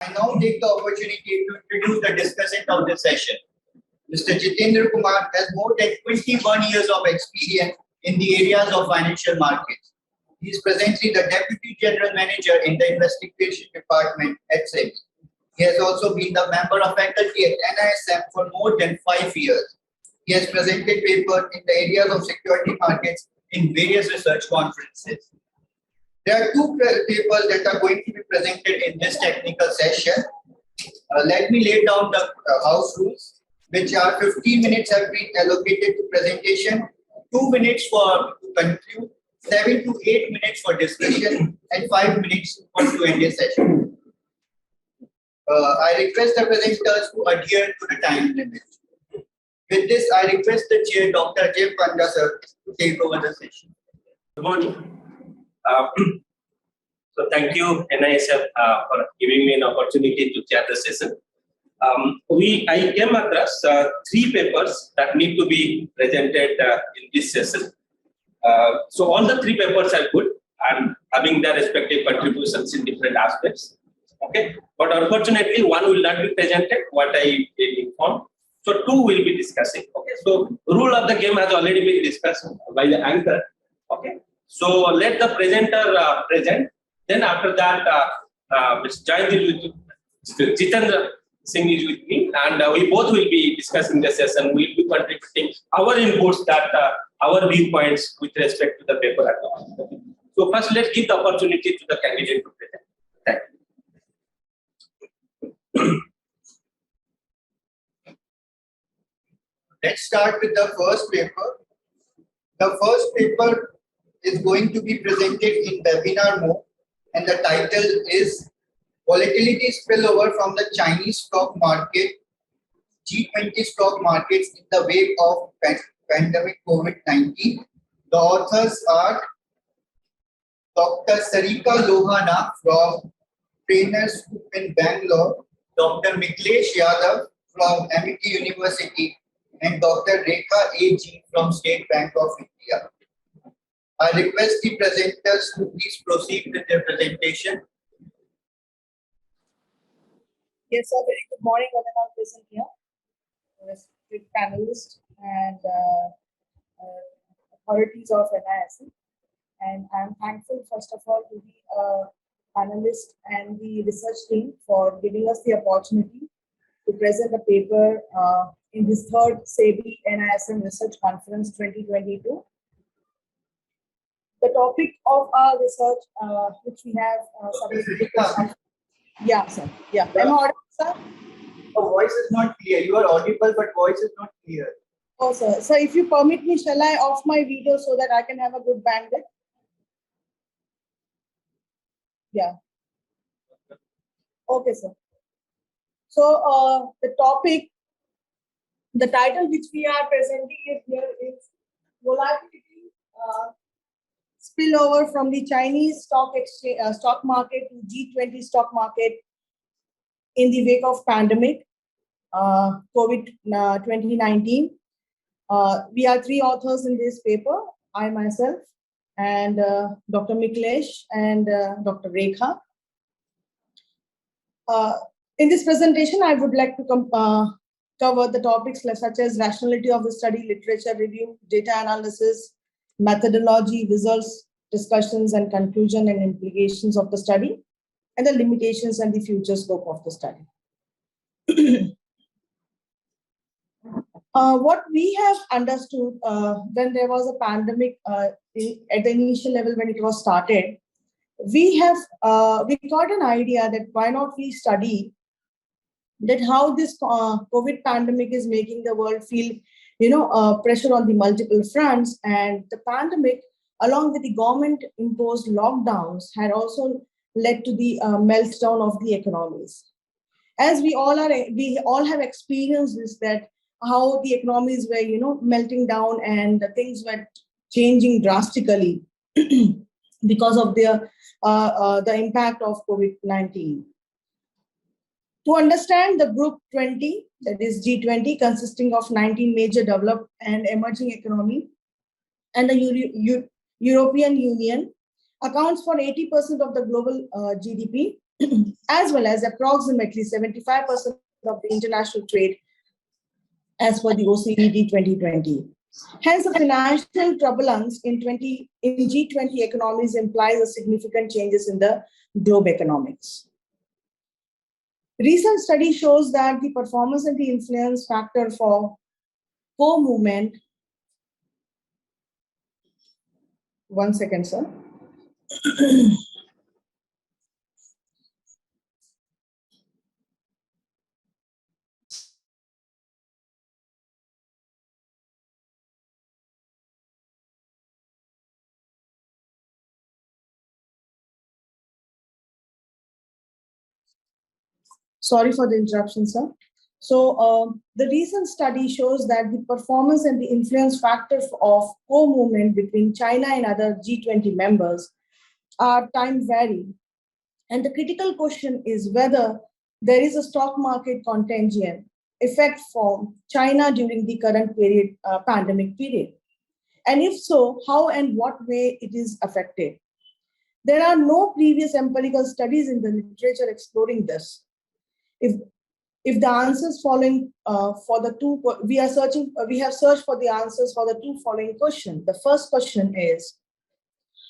I now take the opportunity to introduce the discussant of this session. Mr. Jitendra Kumar has more than 21 years of experience in the areas of financial markets. He is presently the Deputy General Manager in the Investigation Department at SEBI. He has also been the member of faculty at NISM for more than 5 years. He has presented papers in the areas of security markets in various research conferences. There are two papers that are going to be presented in this technical session. Let me lay down the house rules, which are 15 minutes have been allocated to presentation, 2 minutes for to conclude, 7 to 8 minutes for discussion, and 5 minutes for Q&A session. I request the presenters to adhere to the time limit. With this, I request the chair, Dr. Ajay Panda, sir, to take over the session. Good morning. So thank you, NISM, for giving me an opportunity to chair the session. I came across 3 papers that need to be presented in this session. So all the 3 papers are good and having their respective contributions in different aspects. Okay, but unfortunately, one will not be presented. What I will inform. So 2 will be discussing. Okay, so rule of the game has already been discussed by the anchor. Okay, so let the presenter present. Then after that, Mr. Jitendra Singh is with me, and we both will be discussing the session. We will be contributing our inputs, that our viewpoints with respect to the paper at all. So first, let's give the opportunity to the candidate to present. Thank you. Let's start with the first paper. The first paper is going to be presented in webinar mode, and the title is Volatility Spillover from the Chinese Stock Market, G20 Stock Markets in the Wake of Pandemic COVID-19. The authors are Dr. Sarika Lohana from Trainers Group in Bangalore, Dr. Miklesh Yadav from NITIE University, and Dr. Rekha AG from State Bank of India. I request the presenters to please proceed with their presentation. Yes, sir. Very good morning, everyone present here, respected panelists and authorities of NISM. And I'm thankful, first of all, to the panelists and the research team for giving us the opportunity to present a paper in this 3rd SEBI NISM Research Conference 2022. The topic of our research, which we have submitted. Yeah, sir. Yeah. Am I audible, sir? Your voice is not clear. You are audible, but voice is not clear. Oh, sir. So, if you permit me, shall I off my video so that I can have a good bandwidth? Yeah. Okay, sir. So, the topic, the title which we are presenting here is Volatility Spillover from the Chinese stock market to G20 stock market in the wake of pandemic, COVID-19. We are 3 authors in this paper, I myself, and Dr. Miklesh and Dr. Rekha. In this presentation, I would like to cover the topics such as rationality of the study, literature review, data analysis, methodology, results, discussions, and conclusion and implications of the study, and the limitations and the future scope of the study. What we have understood when there was a pandemic at the initial level when it was started, we got an idea that why not we study that how this COVID pandemic is making the world feel, pressure on the multiple fronts, and the pandemic, along with the government-imposed lockdowns, had also led to the meltdown of the economies. As we all have experienced this, that how the economies were, melting down and things were changing drastically because of the impact of COVID-19. To understand the Group 20, that is G20, consisting of 19 major developed and emerging economies, and the European Union accounts for 80% of the global GDP as well as approximately 75% of the international trade as per the OECD 2020. Hence, the financial turbulence in G20 economies implies a significant changes in the globe economics. Recent study shows that the performance and the influence factor for core movement. One second, sir. Sorry for the interruption, sir. So the recent study shows that the performance and the influence factors of co-movement between China and other G20 members are time vary. And the critical question is whether there is a stock market contagion effect for China during the current period, pandemic period. And if so, how and what way it is affected. There are no previous empirical studies in the literature exploring this. If the answers following for the two, we have searched for the answers for the two following questions. The first question is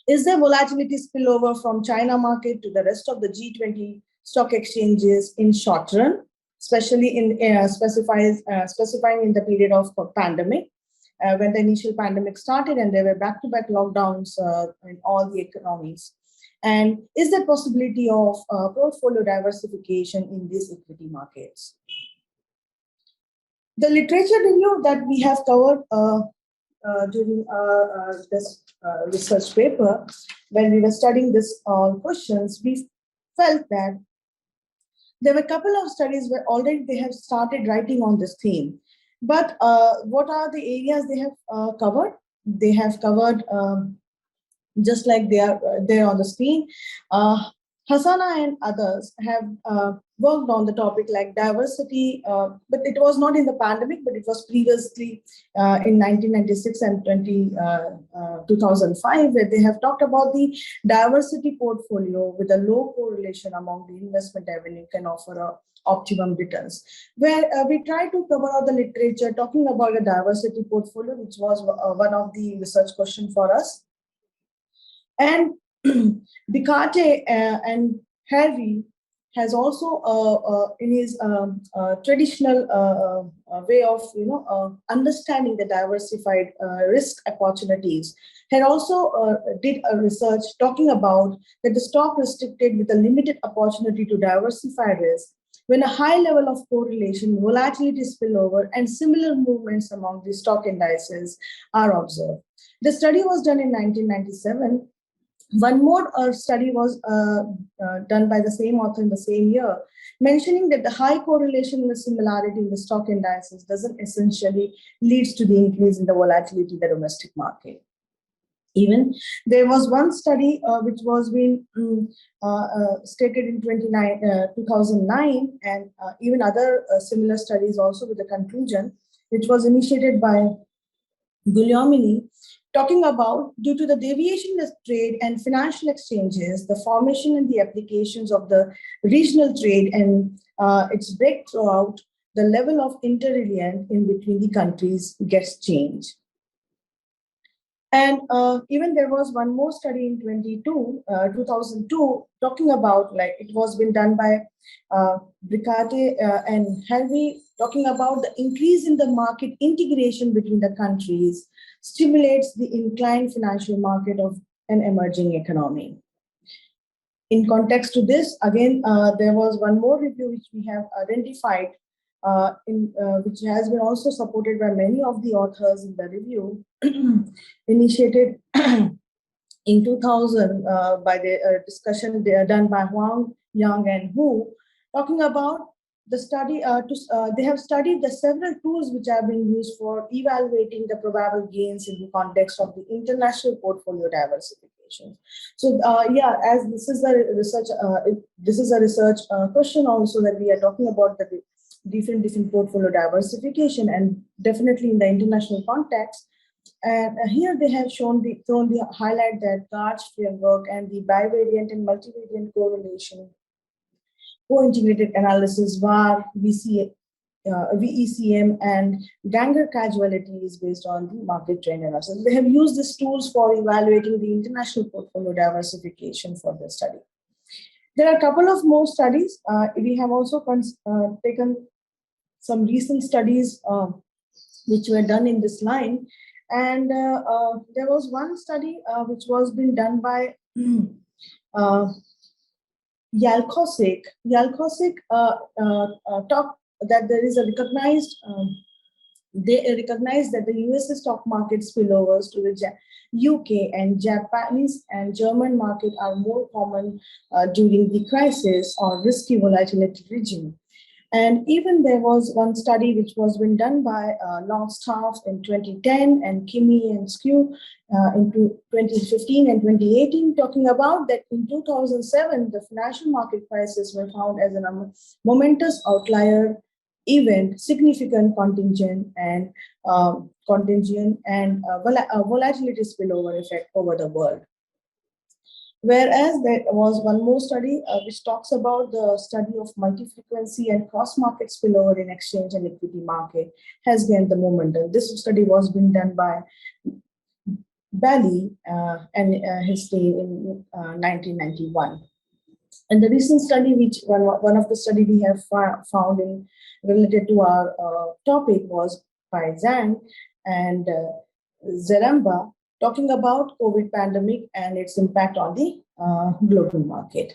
there volatility spillover from China market to the rest of the G20 stock exchanges in short run, especially in specifying in the period of pandemic, when the initial pandemic started and there were back-to-back lockdowns in all the economies? And is there possibility of portfolio diversification in these equity markets? The literature review that we have covered during this research paper, when we were studying this questions, we felt that there were a couple of studies where already they have started writing on this theme. But what are the areas they have covered? They have covered just like they are there on the screen. Hasana and others have worked on the topic like diversity, but it was not in the pandemic, but it was previously in 1996 and 2005, where they have talked about the diversity portfolio with a low correlation among the investment revenue can offer a optimum returns, where we try to cover all the literature talking about a diversity portfolio, which was one of the research questions for us. And Bikate and Harvey has also, in his traditional way of understanding the diversified risk opportunities, had also did a research talking about that the stock restricted with a limited opportunity to diversify risk when a high level of correlation, volatility spillover, and similar movements among the stock indices are observed. The study was done in 1997. One more study was done by the same author in the same year, mentioning that the high correlation and the similarity in the stock indices doesn't essentially leads to the increase in the volatility in the domestic market. Even there was one study which was being stated in 2009, and even other similar studies also with the conclusion, which was initiated by Guglielmini, talking about due to the deviation in trade and financial exchanges, the formation and the applications of the regional trade and its breakthrough out, the level of interreliance in between the countries gets changed. And even there was one more study in 2002, talking about, like, it was been done by Bricate and Harvey, talking about the increase in the market integration between the countries stimulates the inclined financial market of an emerging economy. In context to this, again, there was one more review which we have identified, which has been also supported by many of the authors in the review, initiated in 2000 by the discussion done by Huang, Yang, and Hu, talking about the study. They have studied the several tools which have been used for evaluating the probable gains in the context of the international portfolio diversification. So, yeah, as this is a research question also, that we are talking about the different portfolio diversification, and definitely in the international context. And here they have thrown the highlight that GARCH framework and the bivariant and multivariant correlation co-integrated analysis, VAR, VECM, and Ganger casualty is based on the market trend analysis. They have used these tools for evaluating the international portfolio diversification for the study. There are a couple of more studies. We have also taken some recent studies which were done in this line. And there was one study which was being done by Yalkosik. Yalkosik talked that there is a recognized, they recognize that the US stock market spillovers to the UK and Japanese and German market are more common during the crisis or risky volatility regime. And even there was one study which was been done by Longstaff in 2010 and Kimi and Skew in 2015 and 2018, talking about that in 2007, the financial market crisis were found as a momentous outlier event, significant contingent and volatility spillover effect over the world. Whereas there was one more study which talks about the study of multi-frequency and cross-market spillover in exchange and equity market has gained the momentum. This study was being done by Bally and his team in 1991. And the recent study, which one of the study we have found in related to our topic, was by Zhang and Zaramba, talking about COVID pandemic and its impact on the global market.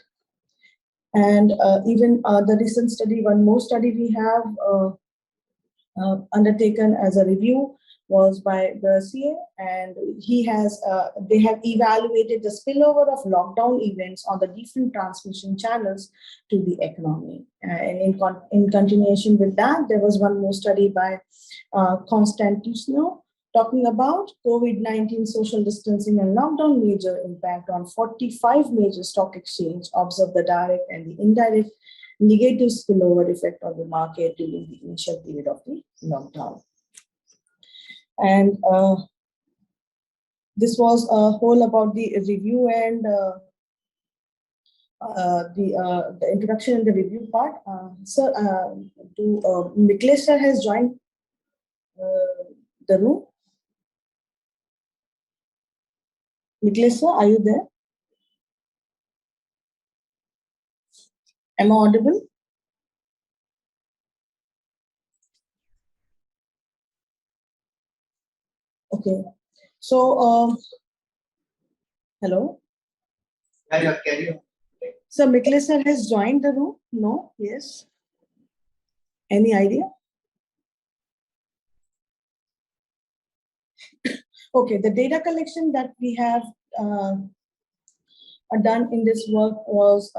And even the recent study, one more study we have undertaken as a review was by Bercier, and they have evaluated the spillover of lockdown events on the different transmission channels to the economy. And in continuation with that, there was one more study by Constantino, talking about COVID-19 social distancing and lockdown major impact on 45 major stock exchange, observe the direct and the indirect negative spillover effect on the market during the initial period of the lockdown. And this was a whole about the review and the introduction and the review part. Sir, Miklesh sir has joined the room. Miklesh sir, are you there? Am I audible? Okay. So, hello? Carry on. So, Miklesh sir has joined the room? No? Yes? Any idea? Okay, the data collection that we have done in this work was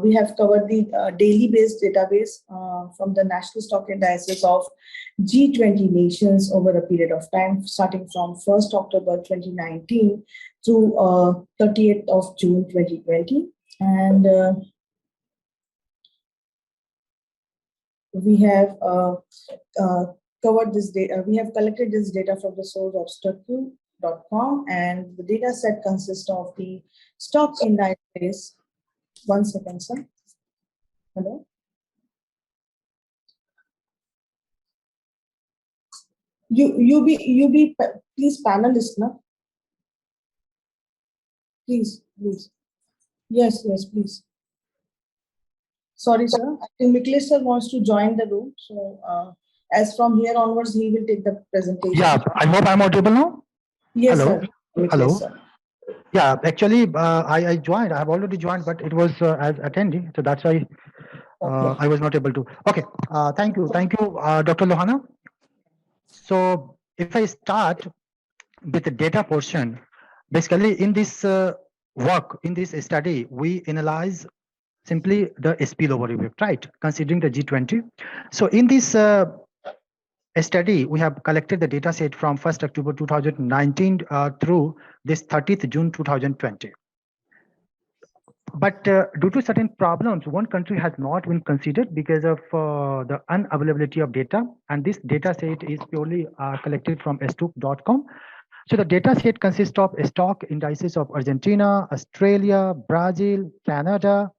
we have covered the daily based database from the national stock indices of G20 nations over a period of time, starting from 1st October 2019 to 30th of June 2020. And we have covered this data. We have collected this data from the source of Stuck.com, and the data set consists of the stock indices. One second, sir. Hello. You be please panelist, no? Please. Yes, please. Sorry, sir. I think Miklesh sir wants to join the room. So as from here onwards, he will take the presentation. Yeah, I hope I'm audible now. Yes, Hello. sir. Miklesh, Hello. Sir. Yeah, actually, I joined. I have already joined, but it was as attendee, so that's why Okay. I was not able to. Okay. Thank you, Dr. Lohana. So if I start with the data portion, basically in this work, in this study, we analyze simply the spillover effect, right? Considering the G20. So in this study, we have collected the data set from 1st October 2019 through this 30th June 2020. But due to certain problems, one country has not been considered because of the unavailability of data. And this data set is purely collected from Stuck.com. So the data set consists of stock indices of Argentina, Australia, Brazil, Canada,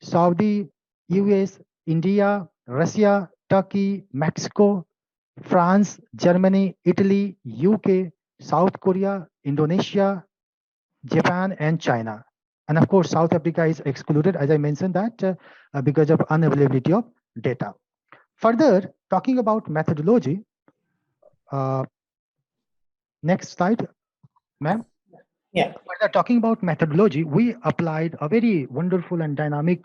Saudi, US, India, Russia, Turkey, Mexico, France, Germany, Italy, UK, South Korea, Indonesia, Japan, and China. And of course, South Africa is excluded, as I mentioned that, because of unavailability of data. Further, talking about methodology, next slide, ma'am. Yeah. Further, talking about methodology, we applied a very wonderful and dynamic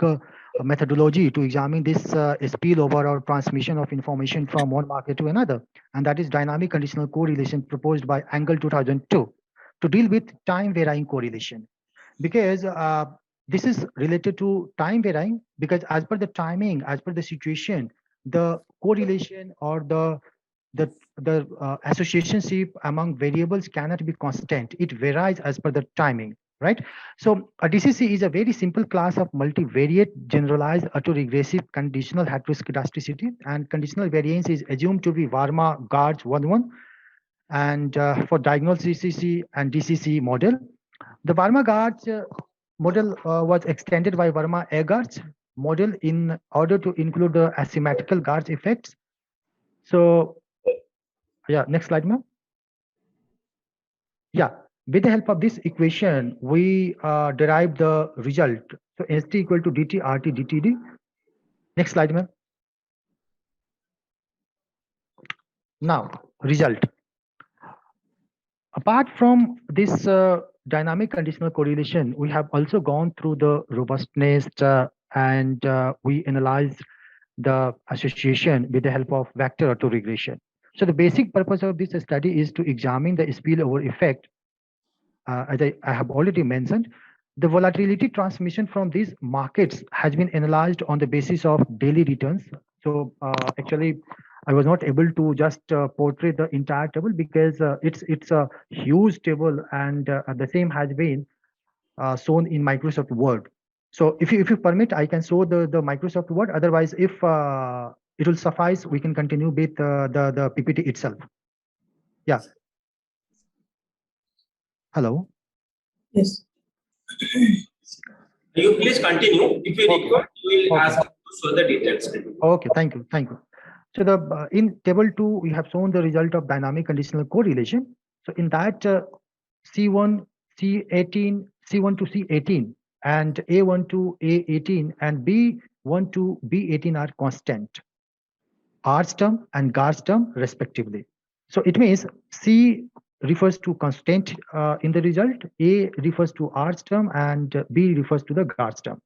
methodology to examine this spillover or transmission of information from one market to another. And that is dynamic conditional correlation proposed by Angle 2002 to deal with time varying correlation. Because this is related to time varying, because as per the timing, as per the situation, the correlation or the associationship among variables cannot be constant. It varies as per the timing, right? So a DCC is a very simple class of multivariate generalized autoregressive conditional heteroscedasticity, and conditional variance is assumed to be Varma-Garge 1-1. And for diagnostic DCC and DCC model, the Varma-Garge model was extended by Varma-Egards model in order to include the asymmetrical Garge effects. So yeah, next slide, ma'am. Yeah, with the help of this equation, we derive the result. So ST equal to DT RT DTD. Next slide, ma'am. Now, result. Apart from this dynamic conditional correlation, we have also gone through the robustness and we analyzed the association with the help of vector autoregression. So the basic purpose of this study is to examine the spillover effect. As I have already mentioned, the volatility transmission from these markets has been analyzed on the basis of daily returns. So actually, I was not able to just portray the entire table because it's a huge table, and the same has been shown in Microsoft Word. So if you permit, I can show the Microsoft Word. Otherwise, if it will suffice, we can continue with the PPT itself. Yeah. Hello. Yes. You please continue. If you record, you will Okay. ask to show the details. Okay, thank you, thank you. So the in table 2, we have shown the result of dynamic conditional correlation. So in that C1, C18, C1 to C18, and A1 to A18, and B1 to B18 are constant, R's term and Gar's term respectively. So it means C refers to constant in the result, A refers to R's term, and B refers to the Gar's term.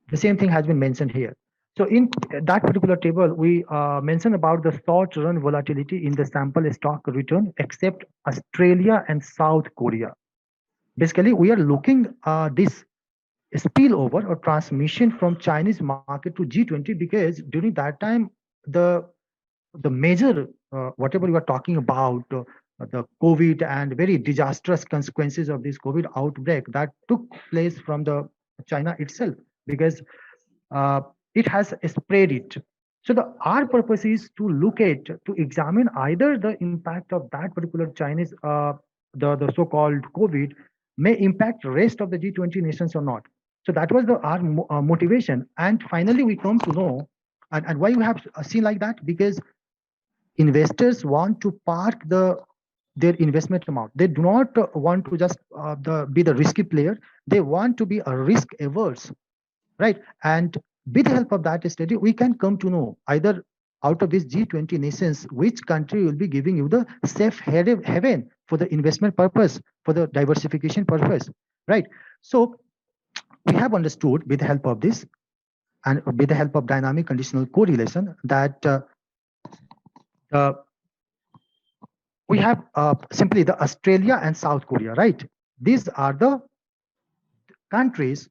The same thing has been mentioned here. So in that particular table, we mentioned about the short run volatility in the sample stock return, except Australia and South Korea. Basically, we are looking this spillover or transmission from Chinese market to G20, because during that time, the major, whatever you are talking about, the COVID and very disastrous consequences of this COVID outbreak that took place from the China itself, because it has spread it. So our purpose is to look at, to examine either the impact of that particular Chinese, the so-called COVID may impact rest of the G20 nations or not. So that was our motivation. And finally, we come to know, and why we have seen like that, because investors want to park their investment amount. They do not want to just be the risky player. They want to be a risk averse, right? And with the help of that study, we can come to know either out of these G20 nations, which country will be giving you the safe haven for the investment purpose, for the diversification purpose, right? So we have understood with the help of this and with the help of dynamic conditional correlation that we have simply the Australia and South Korea, right? These are the countries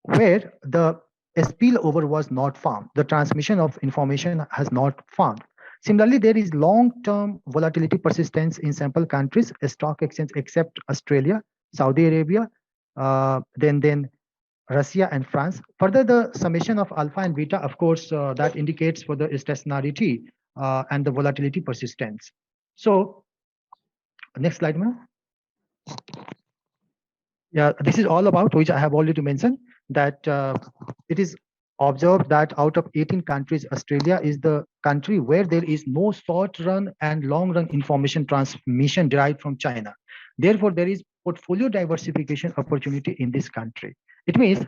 where the spillover was not found. The transmission of information has not found. Similarly, there is long-term volatility persistence in sample countries, stock exchange except Australia, Saudi Arabia, then Russia and France. Further, the summation of alpha and beta, of course, that indicates for the stationarity and the volatility persistence. So, next slide, ma'am. Yeah, this is all about, which I have already mentioned, that it is observed that out of 18 countries, Australia is the country where there is no short-run and long-run information transmission derived from China. Therefore, there is portfolio diversification opportunity in this country. It means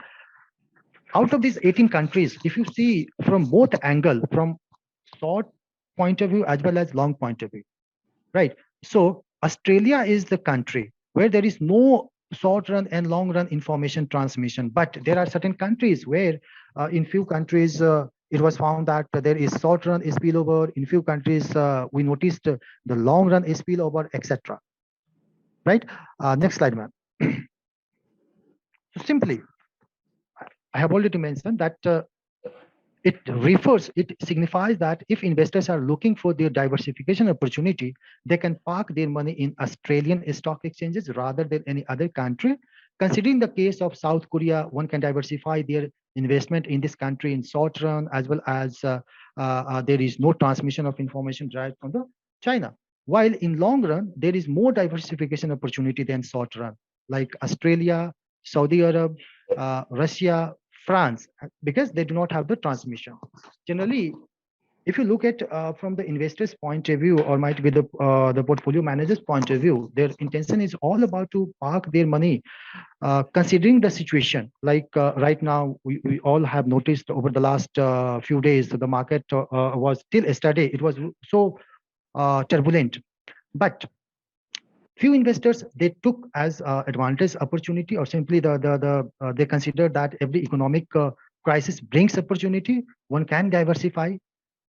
out of these 18 countries, if you see from both angle, from short point of view as well as long point of view, right? So Australia is the country where there is no short run and long run information transmission, but there are certain countries where in few countries it was found that there is short run spillover. In few countries we noticed the long run spillover, etc. Right? Next slide, ma'am. So simply, I have already mentioned that it signifies that if investors are looking for their diversification opportunity, they can park their money in Australian stock exchanges rather than any other country. Considering the case of South Korea, one can diversify their investment in this country in short run, as well as there is no transmission of information derived from the China. While in long run, there is more diversification opportunity than short run, like Australia, Saudi Arab, Russia, France, because they do not have the transmission. Generally, if you look at from the investor's point of view, or might be the portfolio manager's point of view, their intention is all about to park their money, considering the situation. Like right now, we all have noticed over the last few days, the market was still yesterday. It was so turbulent, but few investors, they took as advantage opportunity, or simply they consider that every economic crisis brings opportunity. One can diversify.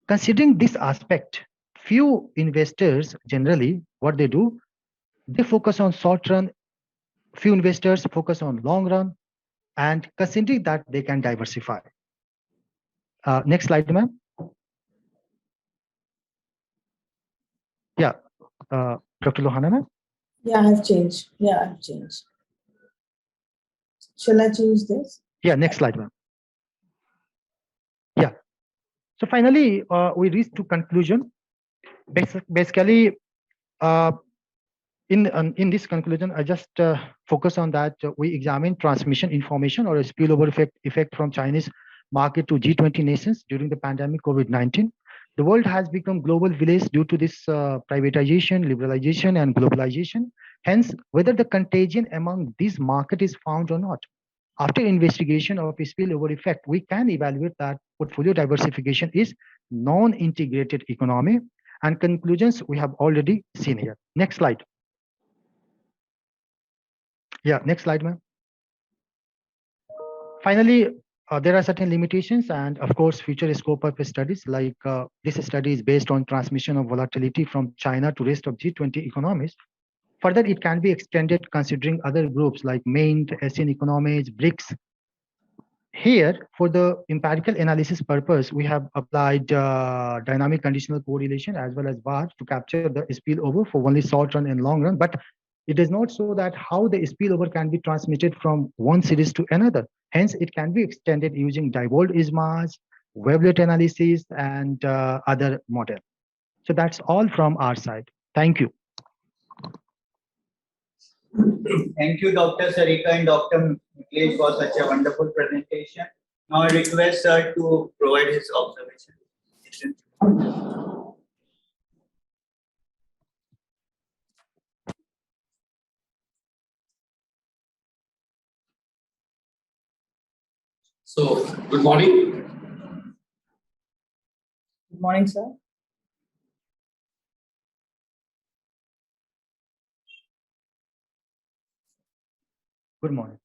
Considering this aspect, few investors generally what they do, they focus on short run. Few investors focus on long run, and considering that they can diversify. Next slide, ma'am. Yeah, Dr. Lohana, ma'am. Yeah, I have changed. Yeah, I have changed. Shall I choose this? Yeah, next slide, ma'am. Yeah. So finally, we reach to conclusion. Basically, in this conclusion, I just focus on that we examine transmission information or a spillover effect from Chinese market to G20 nations during the pandemic COVID-19. The world has become global village due to this privatization, liberalization, and globalization. Hence, whether the contagion among these markets is found or not. After investigation of a spillover effect, we can evaluate that portfolio diversification is non-integrated economy, and conclusions we have already seen here. Next slide. Yeah, next slide, ma'am. Finally, there are certain limitations and of course future scope of studies, like this study is based on transmission of volatility from China to rest of G20 economies. Further, it can be extended considering other groups like main Asian economies, BRICS. Here, for the empirical analysis purpose, we have applied dynamic conditional correlation as well as VAR to capture the spillover for only short run and long run, but it does not show that how the spillover can be transmitted from one series to another. Hence, it can be extended using Diebold Ismas, wavelet analysis, and other model. So that's all from our side. Thank you. Thank you, Dr. Sarika and Dr. Miklesh, for such a wonderful presentation. Now I request sir to provide his observation. So, good morning. Good morning, sir. Good morning.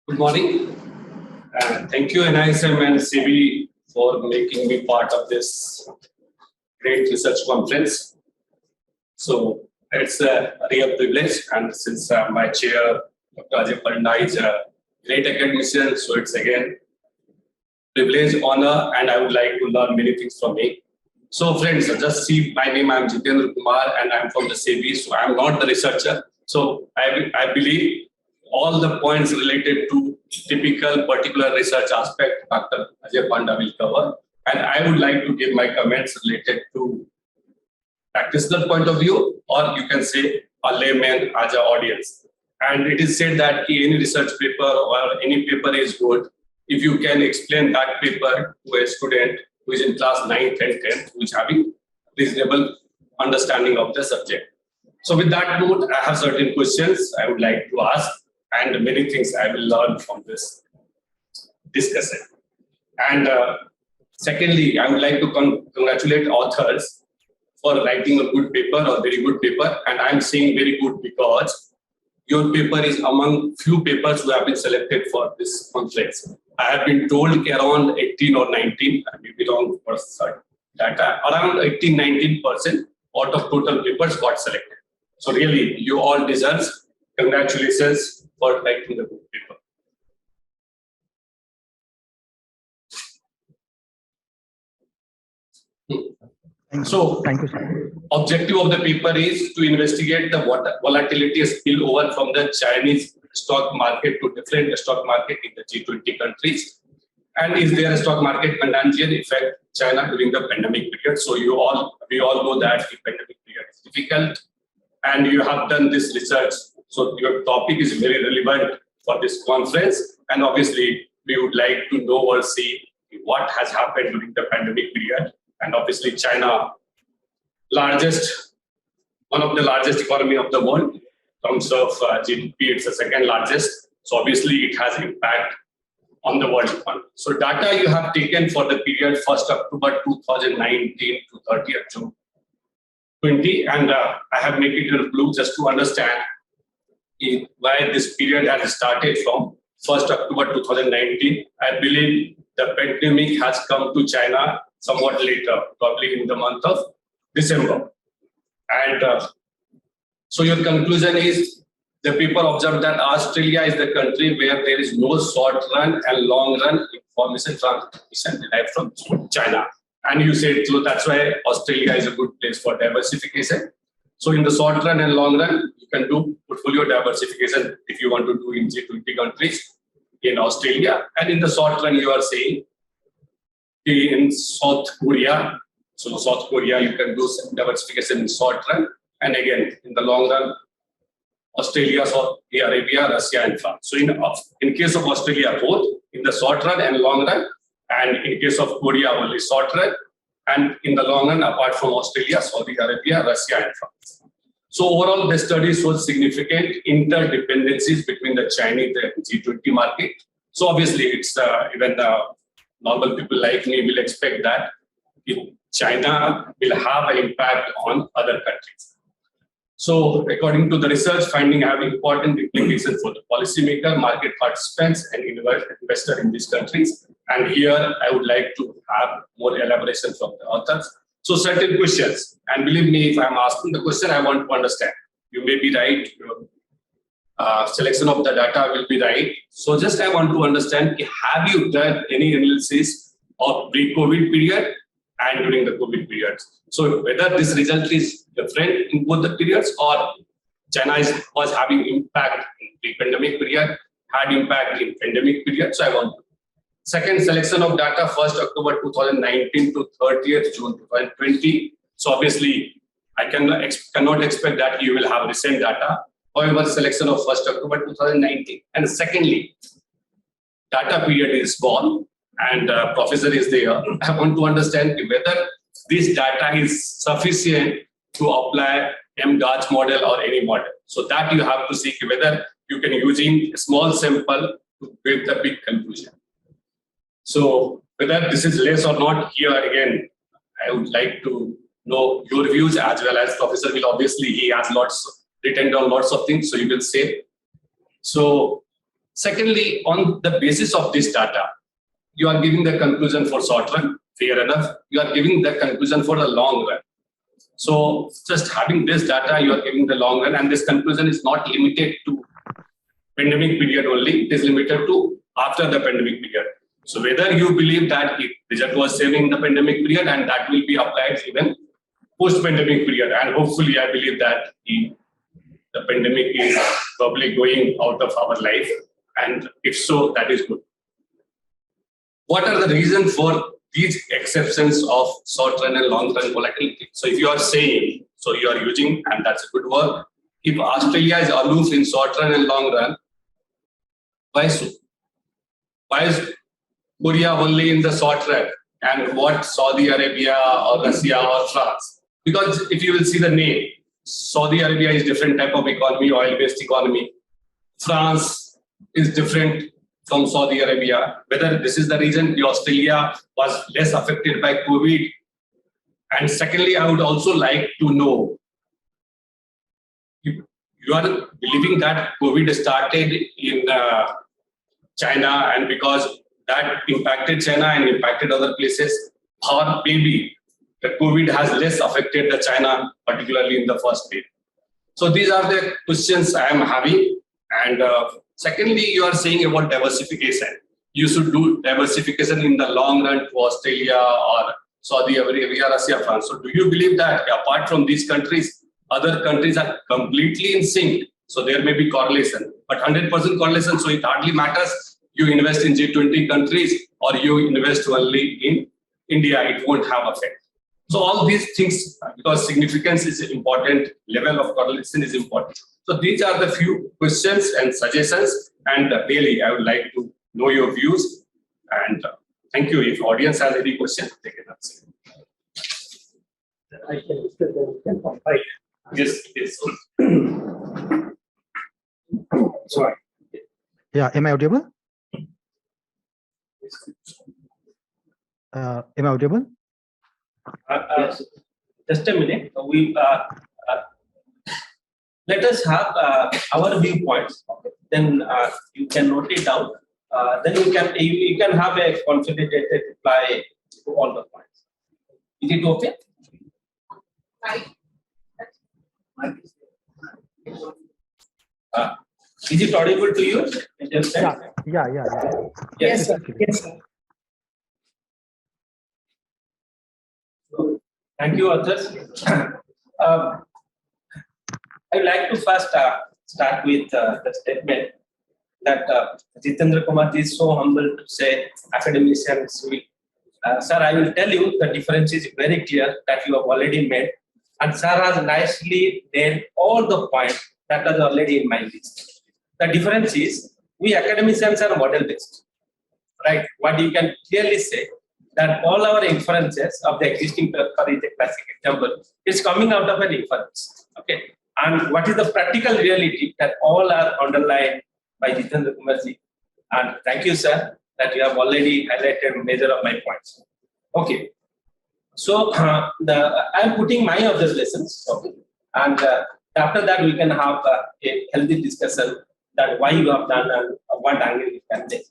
Good morning. Thank you, NISM and SEBI for making me part of this great research conference. So it's a real privilege, and since my chair, Dr. Ajay Panda, is a great academician, so it's again privilege, honor, and I would like to learn many things from me. So friends, just see my name, I'm Jitendra Kumar, and I'm from the SEBI, so I'm not the researcher. So I believe all the points related to typical particular research aspect, Dr. Ajay Panda will cover. And I would like to give my comments related to practitioner point of view, or you can say a layman as an audience. And it is said that any research paper or any paper is good if you can explain that paper to a student who is in class 9th and 10th, who is having reasonable understanding of the subject. So with that note, I have certain questions I would like to ask, and many things I will learn from this discussion. And secondly, I would like to congratulate authors for writing a good paper or very good paper. And I'm saying very good because your paper is among few papers who have been selected for this conference. I have been told around 18 or 19, I may be wrong for data, around 18-19% out of total papers got selected. So really, you all deserve congratulations for writing the good paper. So, Thank you, sir. objective of the paper is to investigate the volatility spillover from the Chinese stock market to different stock market in the G20 countries. And is there a stock market contagion effect China during the pandemic period? So we all know that the pandemic period is difficult, and you have done this research. So your topic is very relevant for this conference. And obviously, we would like to know or see what has happened during the pandemic period. And obviously, China, one of the largest economy of the world in terms of GDP, it's the second largest. So obviously, it has impact on the world economy. So data you have taken for the period 1st October 2019 to 30th June 20, and I have made it in blue just to understand why this period has started from 1st October 2019. I believe the pandemic has come to China somewhat later, probably in the month of December. And so your conclusion is the paper observed that Australia is the country where there is no short run and long run information transmission derived from China. And you said, so that's why Australia is a good place for diversification. So in the short run and long run, you can do portfolio diversification if you want to do in G20 countries in Australia. And in the short run, you are saying in South Korea. So South Korea, you can do some diversification in short run. And again, in the long run, Australia, Saudi Arabia, Russia, and France. So in case of Australia, both in the short run and long run, and in case of Korea, only short run, and in the long run, apart from Australia, Saudi Arabia, Russia, and France. So overall, the study shows significant interdependencies between the Chinese and G20 market. So obviously, it's even the normal people like me will expect that China will have an impact on other countries. So according to the research, finding have important implications for the policymaker, market participants, and investor in these countries. And here I would like to have more elaboration from the authors. So certain questions, and believe me, if I'm asking the question, I want to understand. You may be right, your selection of the data will be right. So just I want to understand, have you done any analysis of pre-COVID period and during the COVID period? So whether this result is different in both the periods, or China was having impact in pre-pandemic period, had impact in pandemic period. So I want to. Second, selection of data 1st October 2019 to 30th June 2020. So obviously, I cannot expect that you will have recent data. However, selection of 1st October 2019. And secondly, data period is small and professor is there. I want to understand whether this data is sufficient to apply MDART model or any model. So that you have to see whether you can using a small sample to build the big conclusion. So whether this is less or not, here again, I would like to know your views, as well as professor will obviously, he has written down lots of things, so you will say. So secondly, on the basis of this data, you are giving the conclusion for short run, fair enough. You are giving the conclusion for the long run. So just having this data, you are giving the long run, and this conclusion is not limited to pandemic period only. It is limited to after the pandemic period. So whether you believe that the result was saving in the pandemic period, and that will be applied even post-pandemic period, and hopefully I believe that the pandemic is probably going out of our life, and if so, that is good. What are the reasons for these exceptions of short run and long run volatility? So if you are saying, so you are using, and that's a good word, if Australia is aloof in short run and long run, why so? Why is Korea only in the short run? And what Saudi Arabia or Russia or France? Because if you will see the name, Saudi Arabia is different type of economy, oil-based economy. France is different from Saudi Arabia. Whether this is the reason Australia was less affected by COVID. And secondly, I would also like to know, if you are believing that COVID started in China, and because that impacted China and impacted other places, or maybe the COVID has less affected the China, particularly in the first wave. So these are the questions I am having. And secondly, you are saying about diversification. You should do diversification in the long run to Australia or Saudi Arabia, Russia, France. So do you believe that apart from these countries, other countries are completely in sync? So there may be correlation, but 100% correlation, so it hardly matters you invest in G20 countries or you invest only in India, it won't have effect. So all these things, because significance is important, level of correlation is important. So these are the few questions and suggestions, and really I would like to know your views. And thank you. If audience has any questions, they can answer. I can discuss them. Right. Yes, yes. Sorry. Yeah, am I audible? Am I audible? Yes. Just a minute. We let us have our viewpoints. Then you can note it down. Then you can have a consolidated reply to all the points. Is it okay? Is it audible to you? Yeah. Yes, sir. Yes, sir. Thank you, authors. I would like to first start with the statement that Jitendra Kumar is so humble to say academicians will. Sir, I will tell you the difference is very clear that you have already made, and sir has nicely named all the points that are already in my list. The difference is we academicians are model based, right? What you can clearly say that all our inferences of the existing paper is a classic example. It's coming out of an inference, okay? And what is the practical reality that all are underlined by Jitendra Kumarji. And thank you, sir, that you have already highlighted major of my points. Okay. So I'm putting my observations, okay? And after that we can have a healthy discussion that why you have done and what angle you can take.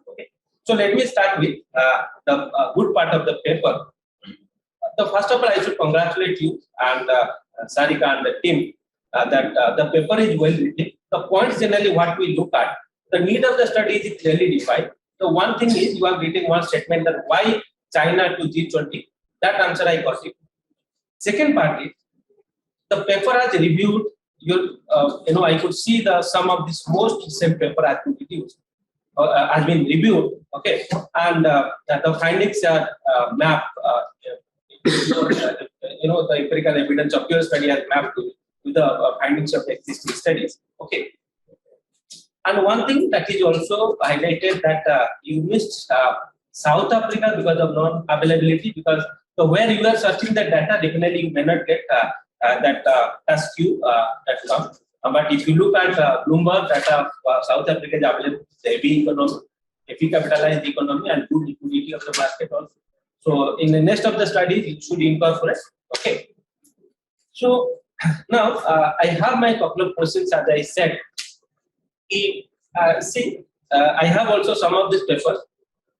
Okay. So let me start with the good part of the paper. First of all, I should congratulate you and Sarika and the team that the paper is well written. The points generally what we look at, the need of the study is clearly defined. The one thing is you are getting one statement that why China to G20. That answer I got it. Second part is the paper has reviewed your, I could see the some of this most recent paper has been reviewed. Has been reviewed, okay, and the findings are mapped. The empirical evidence of your study has mapped to the findings of existing studies, okay. And one thing that is also highlighted that you missed South Africa because of non-availability, because where you are searching the data, definitely you may not get that task queue that comes. But if you look at Bloomberg data, South Africa is available, heavy economy, heavy capitalized economy, and good liquidity of the market also. So in the next of the studies, it should incorporate. Okay. So now I have my couple of questions. As I said, I have also some of these papers.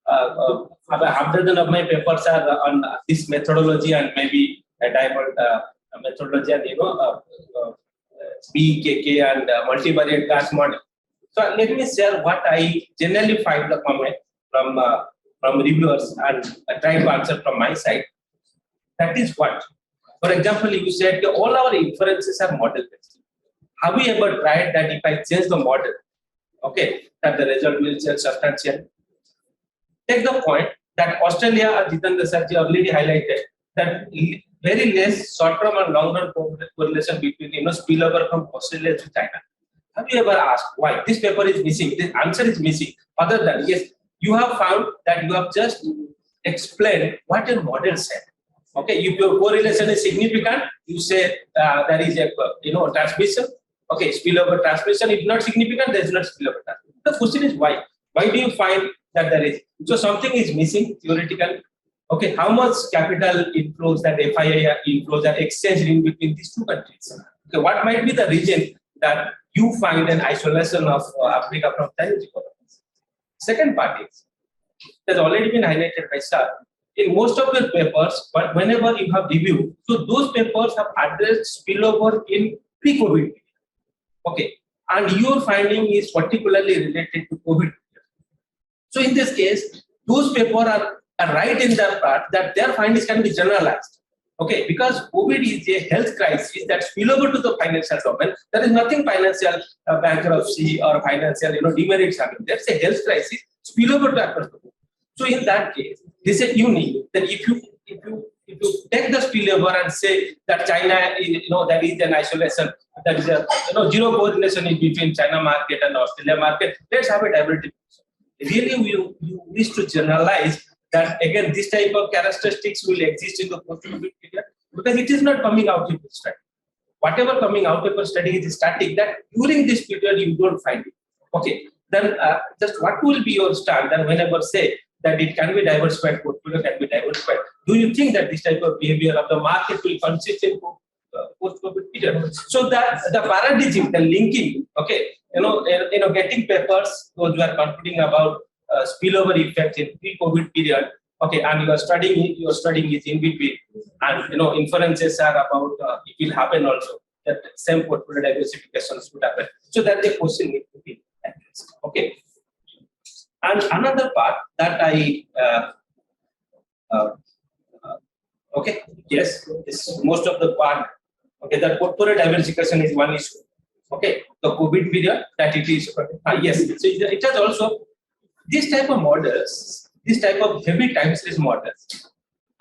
half dozen of my papers are on this methodology and maybe a diamond methodology and BKK and multivariate class model. So let me share what I generally find the comment from reviewers and try to answer from my side. That is what, for example, you said all our inferences are model based. Have we ever tried that if I change the model, okay, that the result will change substantially? Take the point that Australia, as Jitendra Sarji already highlighted, that very less short-term and long-term correlation between spillover from Australia to China. Have you ever asked why this paper is missing? The answer is missing. Other than yes, you have found that you have just explained what your model said. Okay, if your correlation is significant, you say there is a transmission. Okay, spillover transmission. If not significant, there is not spillover transmission. The question is why? Why do you find that there is? So something is missing theoretically. Okay, how much capital inflows that FII inflows are exchanged in between these two countries? Okay, what might be the reason that you find an isolation of Africa from Chinese economies? Second part is, it has already been highlighted by Sir. In most of your papers, but whenever you have reviewed, so those papers have addressed spillover in pre-COVID. Okay, and your finding is particularly related to COVID. So in this case, those papers are right in that part that their findings can be generalized. Okay, because COVID is a health crisis that spill over to the financial domain. There is nothing financial bankruptcy or financial demerits happening. That's a health crisis spill over to across the board. So in that case, this is unique. That if you take the spillover and say that China is that is an isolation, that is a zero correlation in between China market and Australia market, let's have a divergent. Really, you wish to generalize that again this type of characteristics will exist in the post-COVID period because it is not coming out of the study. Whatever coming out of the study is static, that during this period you don't find it. Okay, then just what will be your stand? Then whenever say that it can be diversified, portfolio can be diversified, do you think that this type of behavior of the market will consist in post-COVID period? So that the paradigm, the linking, okay, getting papers, those who are concluding about spillover effect in pre-COVID period, okay, and your studying is in between, and inferences are about it will happen also. That same portfolio diversifications would happen. So that the question needs to be addressed. Okay. And another part that I okay, yes, most of the part, okay, that portfolio diversification is one issue. Okay, the COVID period that it is yes, so it has also this type of models, this type of heavy time series models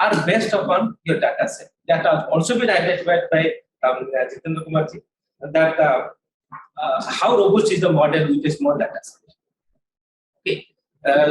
are based upon your data set. That has also been identified by Jitendra Kumar ji, that how robust is the model with a small data set. Okay,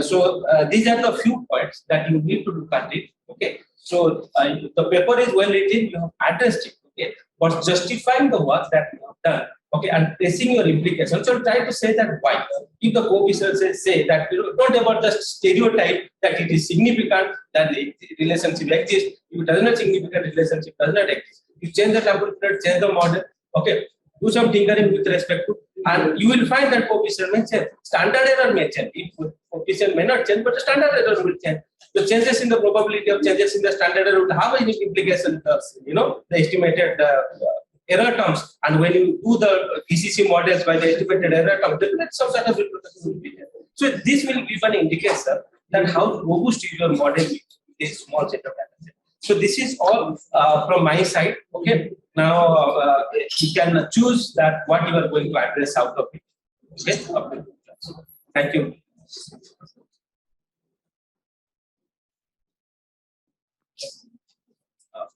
so these are the few points that you need to look at it. Okay, so the paper is well written, you have addressed it. Okay, but justifying the work that you have done. Okay, and tracing your implications. So try to say that why. If the co-officers say that don't ever just stereotype that it is significant that the relationship exists. If it does not significant, relationship does not exist. You change the template, change the model. Okay, do some tinkering with respect to, and you will find that co-officer may change. Standard error may change. If co-officer may not change, but the standard error will change. The changes in the probability of changes in the standard error will have any implication. The estimated error terms, and when you do the PCC models by the estimated error terms, definitely some sort of repercussion will be there. So this will give an indication that how robust is your model with this small set of data. So this is all from my side. Okay, now you can choose that what you are going to address out of it. Okay, thank you.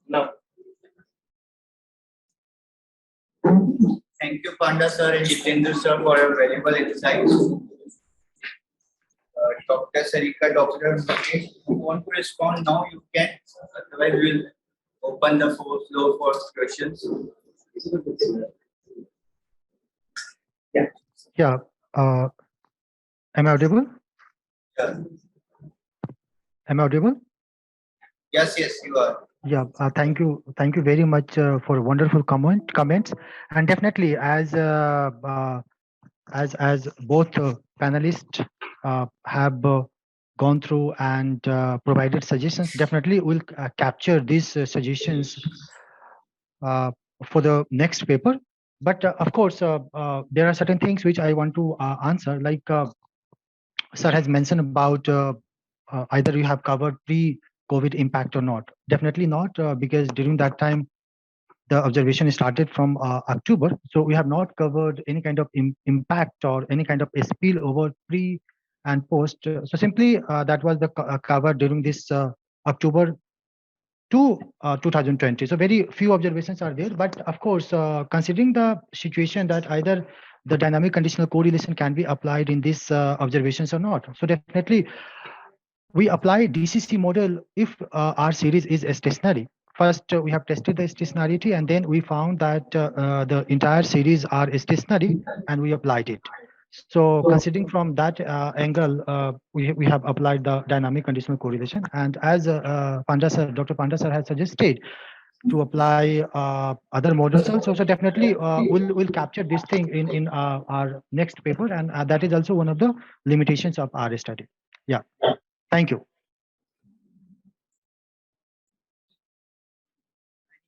Now. Thank you, Panda sir and Jitendra sir, for your valuable insights. Dr. Sarika, Dr. Miklesh, if you want to respond now, you can. Otherwise, we'll open the floor for questions. Yeah. Yeah. Am I audible? Yeah. Am I audible? Yes, you are. Yeah, thank you very much for wonderful comments, and definitely as both panelists have gone through and provided suggestions. Definitely we'll capture these suggestions for the next paper. But of course, there are certain things which I want to answer. Like sir has mentioned about either you have covered pre-COVID impact or not. Definitely not, because during that time, the observation started from October. So we have not covered any kind of impact or any kind of a spillover pre and post. So simply that was the cover during this October to 2020. So very few observations are there. But of course, considering the situation that either the dynamic conditional correlation can be applied in these observations or not. So definitely we apply DCC model if our series is stationary. First, we have tested the stationarity, and then we found that the entire series are stationary, and we applied it. So considering from that angle, we have applied the dynamic conditional correlation. And as Dr. Panda sir has suggested to apply other models also. So definitely we'll capture this thing in our next paper, and that is also one of the limitations of our study. Yeah, thank you.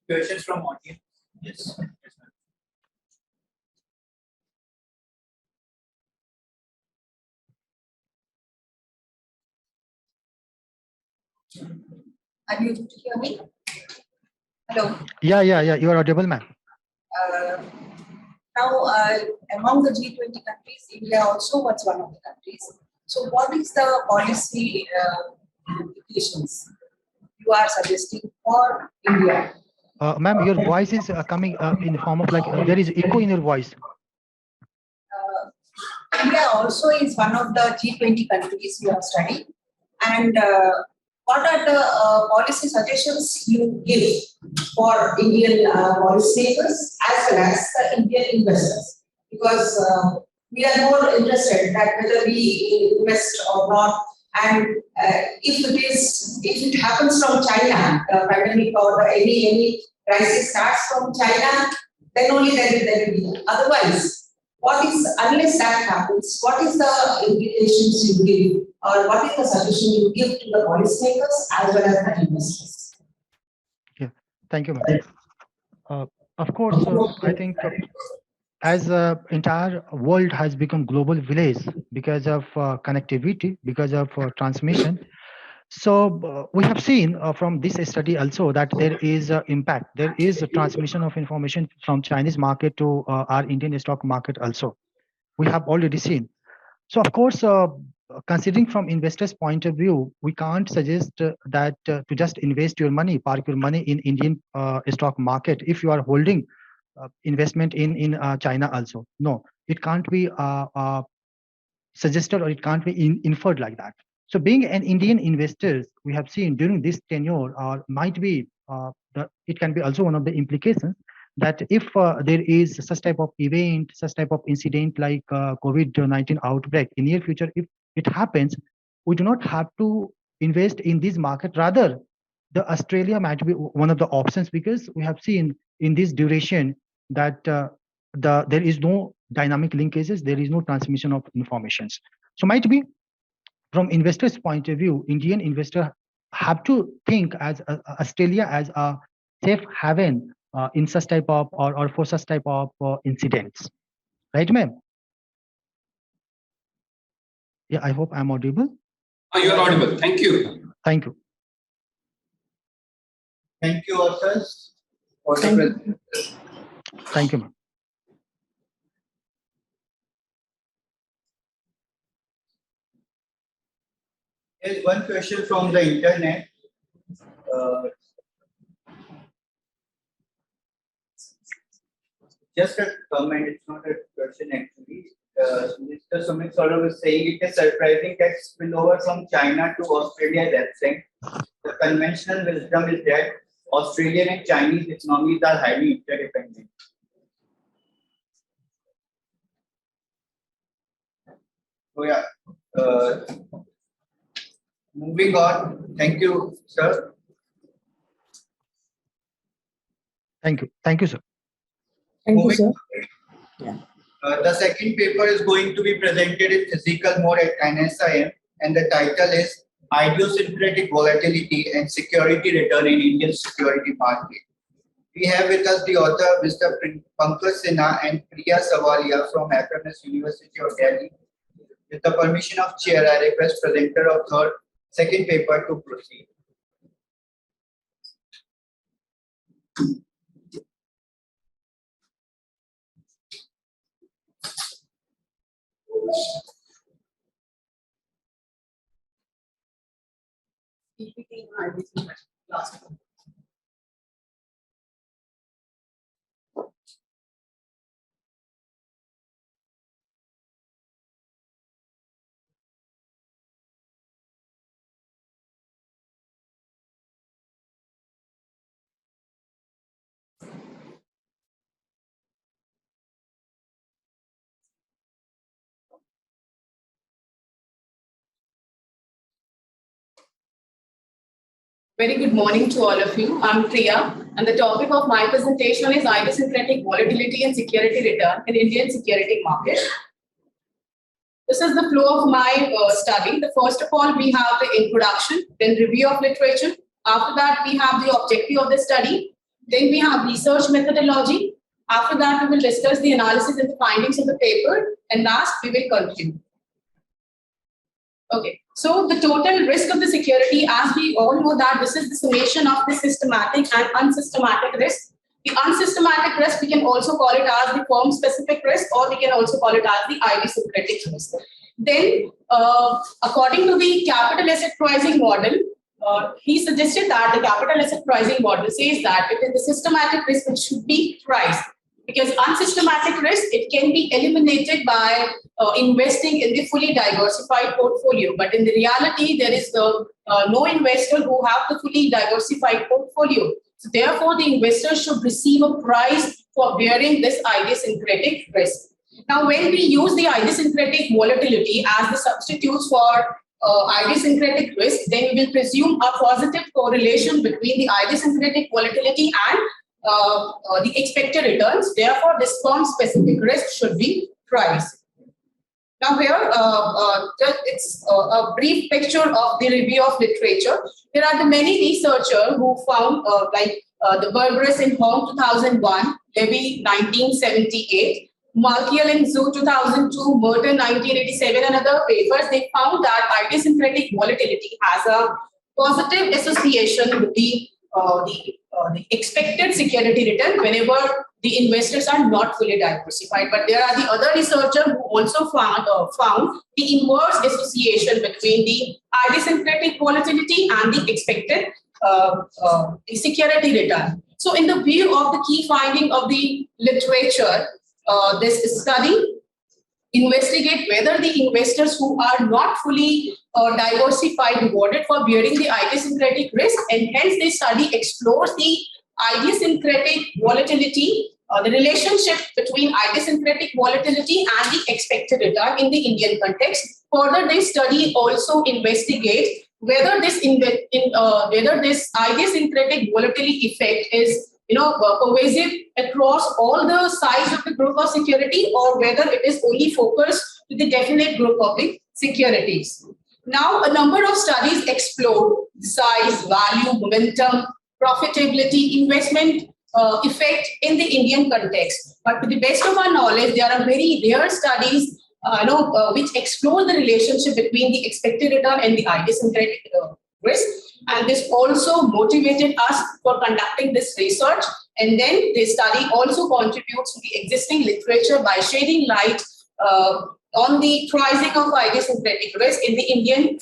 Questions from audience? Yes. Are you able to hear me? Hello. Yeah. You are audible, ma'am. Now, among the G20 countries, India also was one of the countries. So, what is the policy implications you are suggesting for India? Ma'am, your voice is coming in the form of like there is echo in your voice. India also is one of the G20 countries you have studied. And what are the policy suggestions you give for Indian policymakers as well as the Indian investors? Because we are more interested that whether we invest or not, and if it happens from China, the pandemic or any crisis starts from China, then only there will be. Otherwise, unless that happens, what is the implications you give, or what is the suggestion you give to the policymakers as well as the investors? Yeah, thank you, ma'am. Of course, I think as entire world has become global village because of connectivity, because of transmission. So we have seen from this study also that there is impact. There is a transmission of information from Chinese market to our Indian stock market also. We have already seen. So of course, considering from investors' point of view, we can't suggest that to just invest your money, park your money in Indian stock market if you are holding investment in China also. No, it can't be suggested or it can't be inferred like that. So being an Indian investor, we have seen during this tenure might be, it can be also one of the implications that if there is such type of event, such type of incident like COVID-19 outbreak in near future, if it happens, we do not have to invest in this market. Rather, the Australia might be one of the options because we have seen in this duration that there is no dynamic linkages, there is no transmission of informations. So might be from investors' point of view, Indian investor have to think as Australia as a safe haven in such type of or for such type of incidents, right, ma'am? Yeah, I hope I'm audible. You are audible. Thank you. Thank you. Thank you, authors, for the presentation. Thank you, ma'am. Here's one question from the internet. Just a comment, it's not a question actually. Mr. Sumit Saurav is saying it is surprising that spillover from China to Australia is absent. The conventional wisdom is that Australian and Chinese economies are highly interdependent. So yeah, moving on. Thank you, sir. Thank you, sir. Thank you, sir. The second paper is going to be presented in physical mode at NISM and the title is Idiosyncratic Volatility and Security Return in Indian Security Market. We have with us the author, Mr. Pankaj Sinha and Priya Sawaliya from FMS University of Delhi. With the permission of chair, I request presenter of second paper to proceed. Very good morning to all of you. I'm Priya, and the topic of my presentation is idiosyncratic volatility and security return in Indian security market. This is the flow of my study. First of all, we have the introduction, then review of literature. After that, we have the objective of the study. Then we have research methodology. After that, we will discuss the analysis and the findings of the paper. And last, we will conclude. Okay, so the total risk of the security, as we all know that this is the summation of the systematic and unsystematic risk. The unsystematic risk, we can also call it as the firm-specific risk, or we can also call it as the idiosyncratic risk. Then, according to the capital asset pricing model, he suggested that the capital asset pricing model says that it is the systematic risk which should be priced. Because unsystematic risk, it can be eliminated by investing in the fully diversified portfolio. But in the reality, there is no investor who have the fully diversified portfolio. So therefore, the investor should receive a price for bearing this idiosyncratic risk. Now, when we use the idiosyncratic volatility as the substitutes for idiosyncratic risk, then we will presume a positive correlation between the idiosyncratic volatility and the expected returns. Therefore, this firm-specific risk should be priced. Now here, it's a brief picture of the review of literature. There are the many researchers who found the Berberis in Hong 2001, Levy 1978, Malkiel in Zhu 2002, Merton 1987, and other papers. They found that idiosyncratic volatility has a positive association with the expected security return whenever the investors are not fully diversified. But there are the other researchers who also found the inverse association between the idiosyncratic volatility and the expected security return. So in the view of the key finding of the literature, this study investigate whether the investors who are not fully diversified rewarded for bearing the idiosyncratic risk, and hence this study explores the idiosyncratic volatility, the relationship between idiosyncratic volatility and the expected return in the Indian context. Further, this study also investigates whether this idiosyncratic volatility effect is pervasive across all the size of the group of security, or whether it is only focused to the definite group of the securities. Now, a number of studies explore size, value, momentum, profitability, investment effect in the Indian context. But to the best of our knowledge, there are very rare studies which explore the relationship between the expected return and the idiosyncratic risk. And this also motivated us for conducting this research. And then this study also contributes to the existing literature by shedding light on the pricing of idiosyncratic risk in the Indian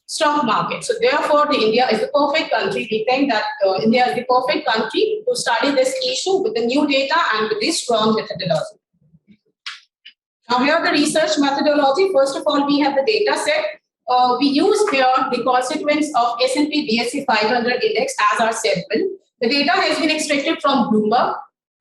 stock market. So therefore, India is the perfect country. We think that India is the perfect country to study this issue with the new data and with this strong methodology. Now here the research methodology. First of all, we have the data set. We use here the constituents of S&P BSE 500 index as our sample. The data has been extracted from Bloomberg.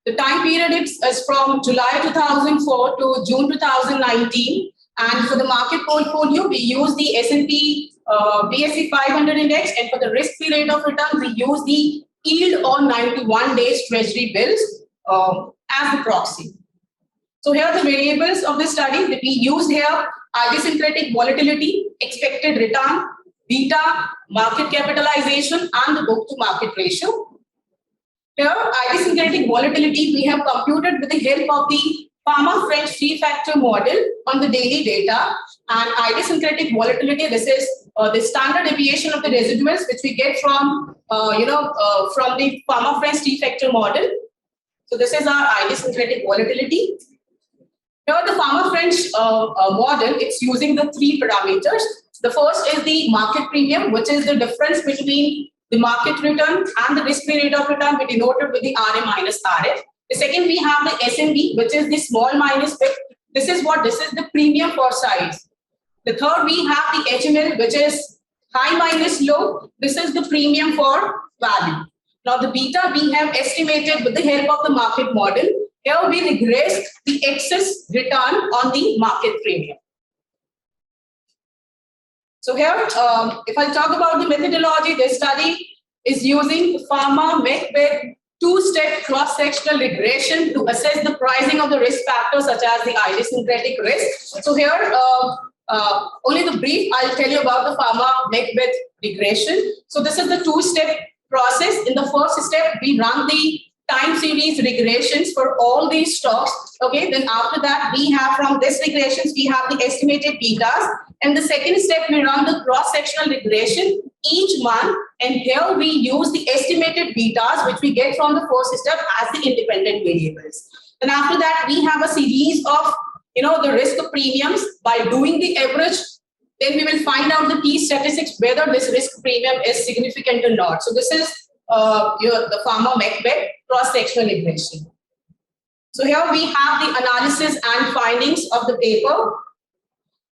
The time period is from July 2004 to June 2019. And for the market portfolio, we use the S&P BSE 500 index. And for the risk-free rate of return, we use the yield on 91 days treasury bills as the proxy. So here are the variables of the study that we used here. idiosyncratic volatility, expected return, beta, market capitalization, and the book to market ratio. Here, idiosyncratic volatility we have computed with the help of the French three-factor model on the daily data. And idiosyncratic volatility, this is the standard deviation of the residuals which we get from from the French three-factor model. So this is our idiosyncratic volatility. Here, the French model, it's using the three parameters. The first is the market premium, which is the difference between the market return and the risk-free rate of return, we denoted with the RA minus RF. The second, we have the SMB, which is the small minus big. This is the premium for size. The third, we have the HML, which is high minus low. This is the premium for value. Now the beta we have estimated with the help of the market model. Here we regressed the excess return on the market premium. So here, if I talk about the methodology, this study is using Macbeth two-step cross-sectional regression to assess the pricing of the risk factors such as the idiosyncratic risk. So here, only the brief I'll tell you about the Macbeth regression. So this is the two-step process. In the first step, we run the time series regressions for all these stocks. Okay, then after that, we have from this regressions, we have the estimated betas. And the second step, we run the cross-sectional regression each month. And here we use the estimated betas, which we get from the first step as the independent variables. And after that, we have a series of, the risk premiums. By doing the average, then we will find out the key statistics, whether this risk premium is significant or not. So this is the Macbeth cross-sectional regression. So here we have the analysis and findings of the paper.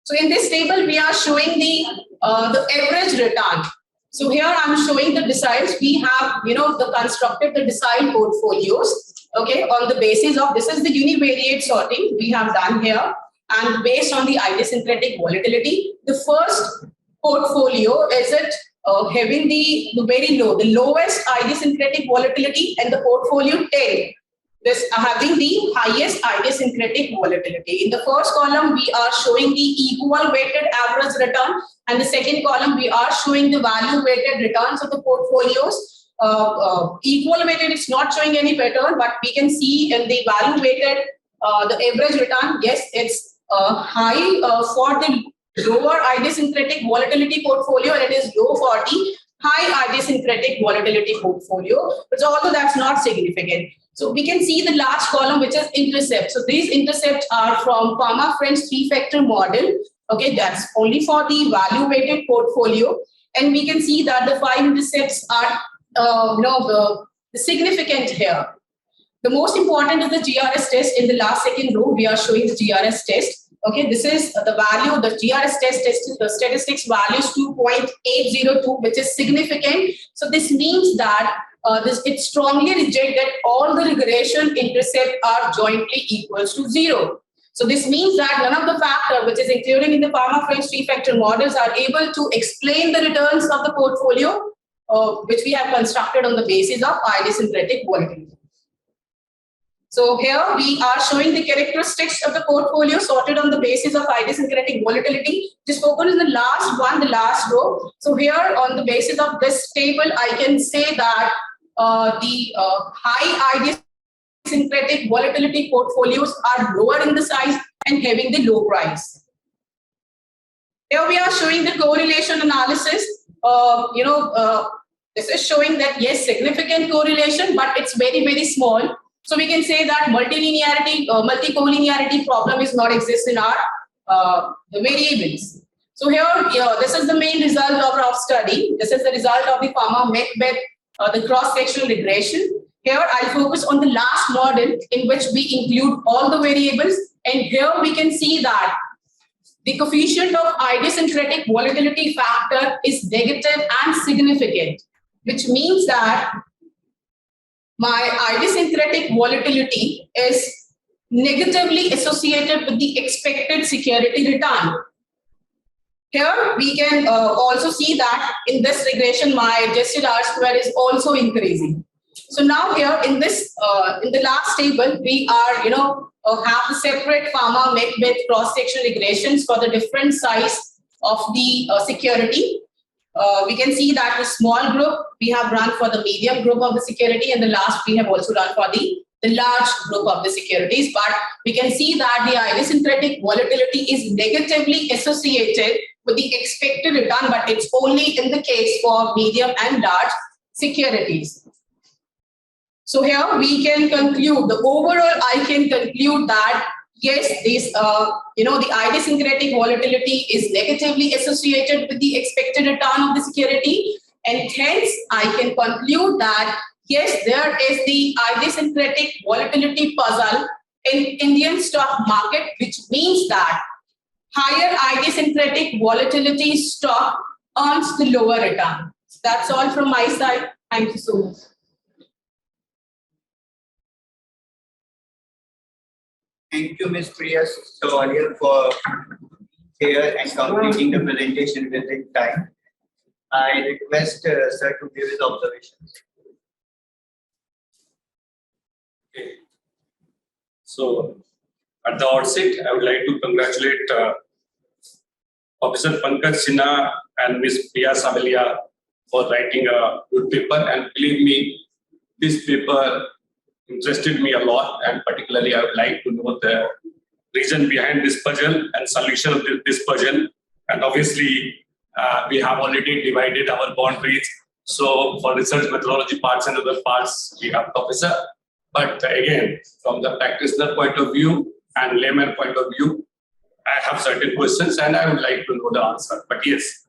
So in this table, we are showing the average return. So here I'm showing the deciles. We have, the decile portfolios, okay, on the basis of, this is the univariate sorting we have done here. And based on the idiosyncratic volatility, the first portfolio is having the very low, the lowest idiosyncratic volatility, and the portfolio 10. This having the highest idiosyncratic volatility. In the first column, we are showing the equal weighted average return, and the second column, we are showing the value weighted returns of the portfolios. Equal weighted is not showing any pattern, but we can see in the value weighted, the average return, yes, it's high for the lower idiosyncratic volatility portfolio, and it is low for the high idiosyncratic volatility portfolio, but although that's not significant. So we can see the last column, which is intercept. So these intercepts are from French three-factor model. Okay, that's only for the value-weighted portfolio. And we can see that the 5 intercepts are significant here. The most important is the GRS test. In the last second row, we are showing the GRS test. Okay, this is the value, the GRS test, the statistics value is 2.802, which is significant. So this means that it strongly rejects that all the regression intercepts are jointly equals to 0. So this means that none of the factors which is included in the French three-factor models are able to explain the returns of the portfolio, which we have constructed on the basis of idiosyncratic volatility. So here we are showing the characteristics of the portfolio sorted on the basis of idiosyncratic volatility. Just focus on the last one, the last row. So here on the basis of this table, I can say that the high idiosyncratic volatility portfolios are lower in the size and having the low price. Here we are showing the correlation analysis. This is showing that yes, significant correlation, but it's very, very small. So we can say that multilinearity, multicollinearity problem is not exist in our the variables. So here, this is the main result of our study. This is the result of the Macbeth, the cross-sectional regression. Here, I'll focus on the last model in which we include all the variables. And here we can see that the coefficient of idiosyncratic volatility factor is negative and significant, which means that my idiosyncratic volatility is negatively associated with the expected security return. Here we can also see that in this regression, my adjusted R-square is also increasing. So now here in this, in the last table, we are, have the separate pharma met with cross-sectional regressions for the different size of the security. We can see that the small group we have run for the medium group of the security, and the last we have also run for the large group of the securities. But we can see that the idiosyncratic volatility is negatively associated with the expected return, but it's only in the case for medium and large securities. So here we can conclude, the overall I can conclude that yes, this, the idiosyncratic volatility is negatively associated with the expected return of the security. And hence I can conclude that yes, there is the idiosyncratic volatility puzzle in Indian stock market, which means that higher idiosyncratic volatility stock earns the lower return. So that's all from my side. Thank you so much. Thank you, Ms. Priya Sawaliya, for here and completing the presentation within time. I request sir to give his observations. Okay. So, at the outset, I would like to congratulate Officer Pankaj Sinha and Ms. Priya Sawaliya for writing a good paper. And believe me, this paper interested me a lot, and particularly I would like to know the reason behind this puzzle and solution of this puzzle. And obviously, we have already divided our boundaries. So for research methodology parts and other parts, we have professor. But again, from the practitioner point of view and layman point of view, I have certain questions and I would like to know the answer. But yes,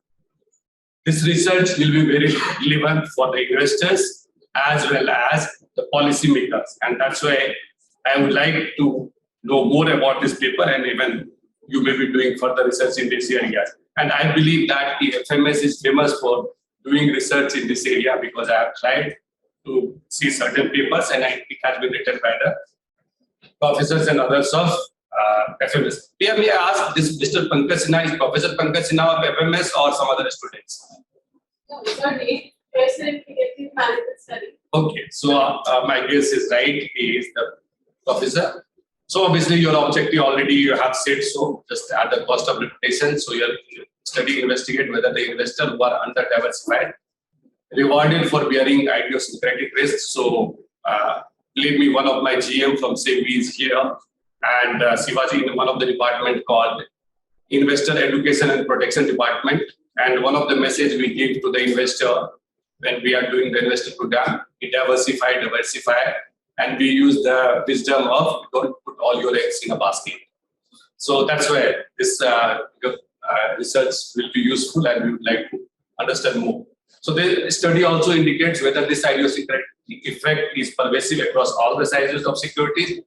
this research will be very relevant for the investors as well as the policymakers. And that's why I would like to know more about this paper, and even you may be doing further research in this area. And I believe that the FMS is famous for doing research in this area, because I have tried to see certain papers and it has been written by the professors and others of FMS. Here may I ask, this Mr. Pankaj Sinha, is Professor Pankaj Sinha of FMS or some other students? No, sorry. Management study. Okay, so my guess is right, he is the professor. So obviously your objective already you have said so, just at the cost of repetition. So your study investigate whether the investor who are under diversified rewarded for bearing idiosyncratic risks. So believe me, one of my GM from SEBI is here, and Shivaji in one of the department called Investor Education and Protection Department. And one of the message we give to the investor when we are doing the investor program, diversify, and we use the wisdom of don't put all your eggs in a basket. So that's why this research will be useful, and we would like to understand more. So the study also indicates whether this idiosyncratic effect is pervasive across all the sizes of securities,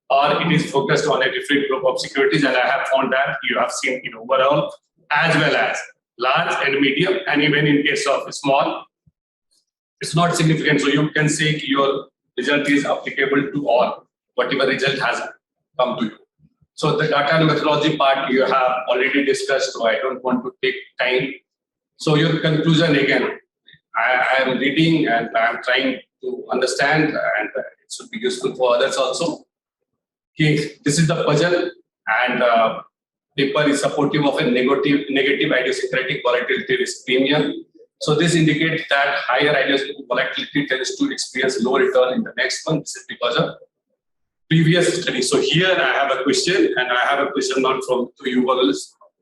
or it is focused on a different group of securities. And I have found that you have seen in overall as well as large and medium, and even in case of small, it's not significant. So you can say your result is applicable to all, whatever result has come to you. So the data and methodology part you have already discussed, so I don't want to take time. So your conclusion again, I am reading and I am trying to understand, and it should be useful for others also. Okay, this is the puzzle, and paper is supportive of a negative idiosyncratic volatility risk premium. So this indicates that higher idiosyncratic volatility tends to experience low return in the next month. This is because of previous study. So here I have a question, and I have a question not from to you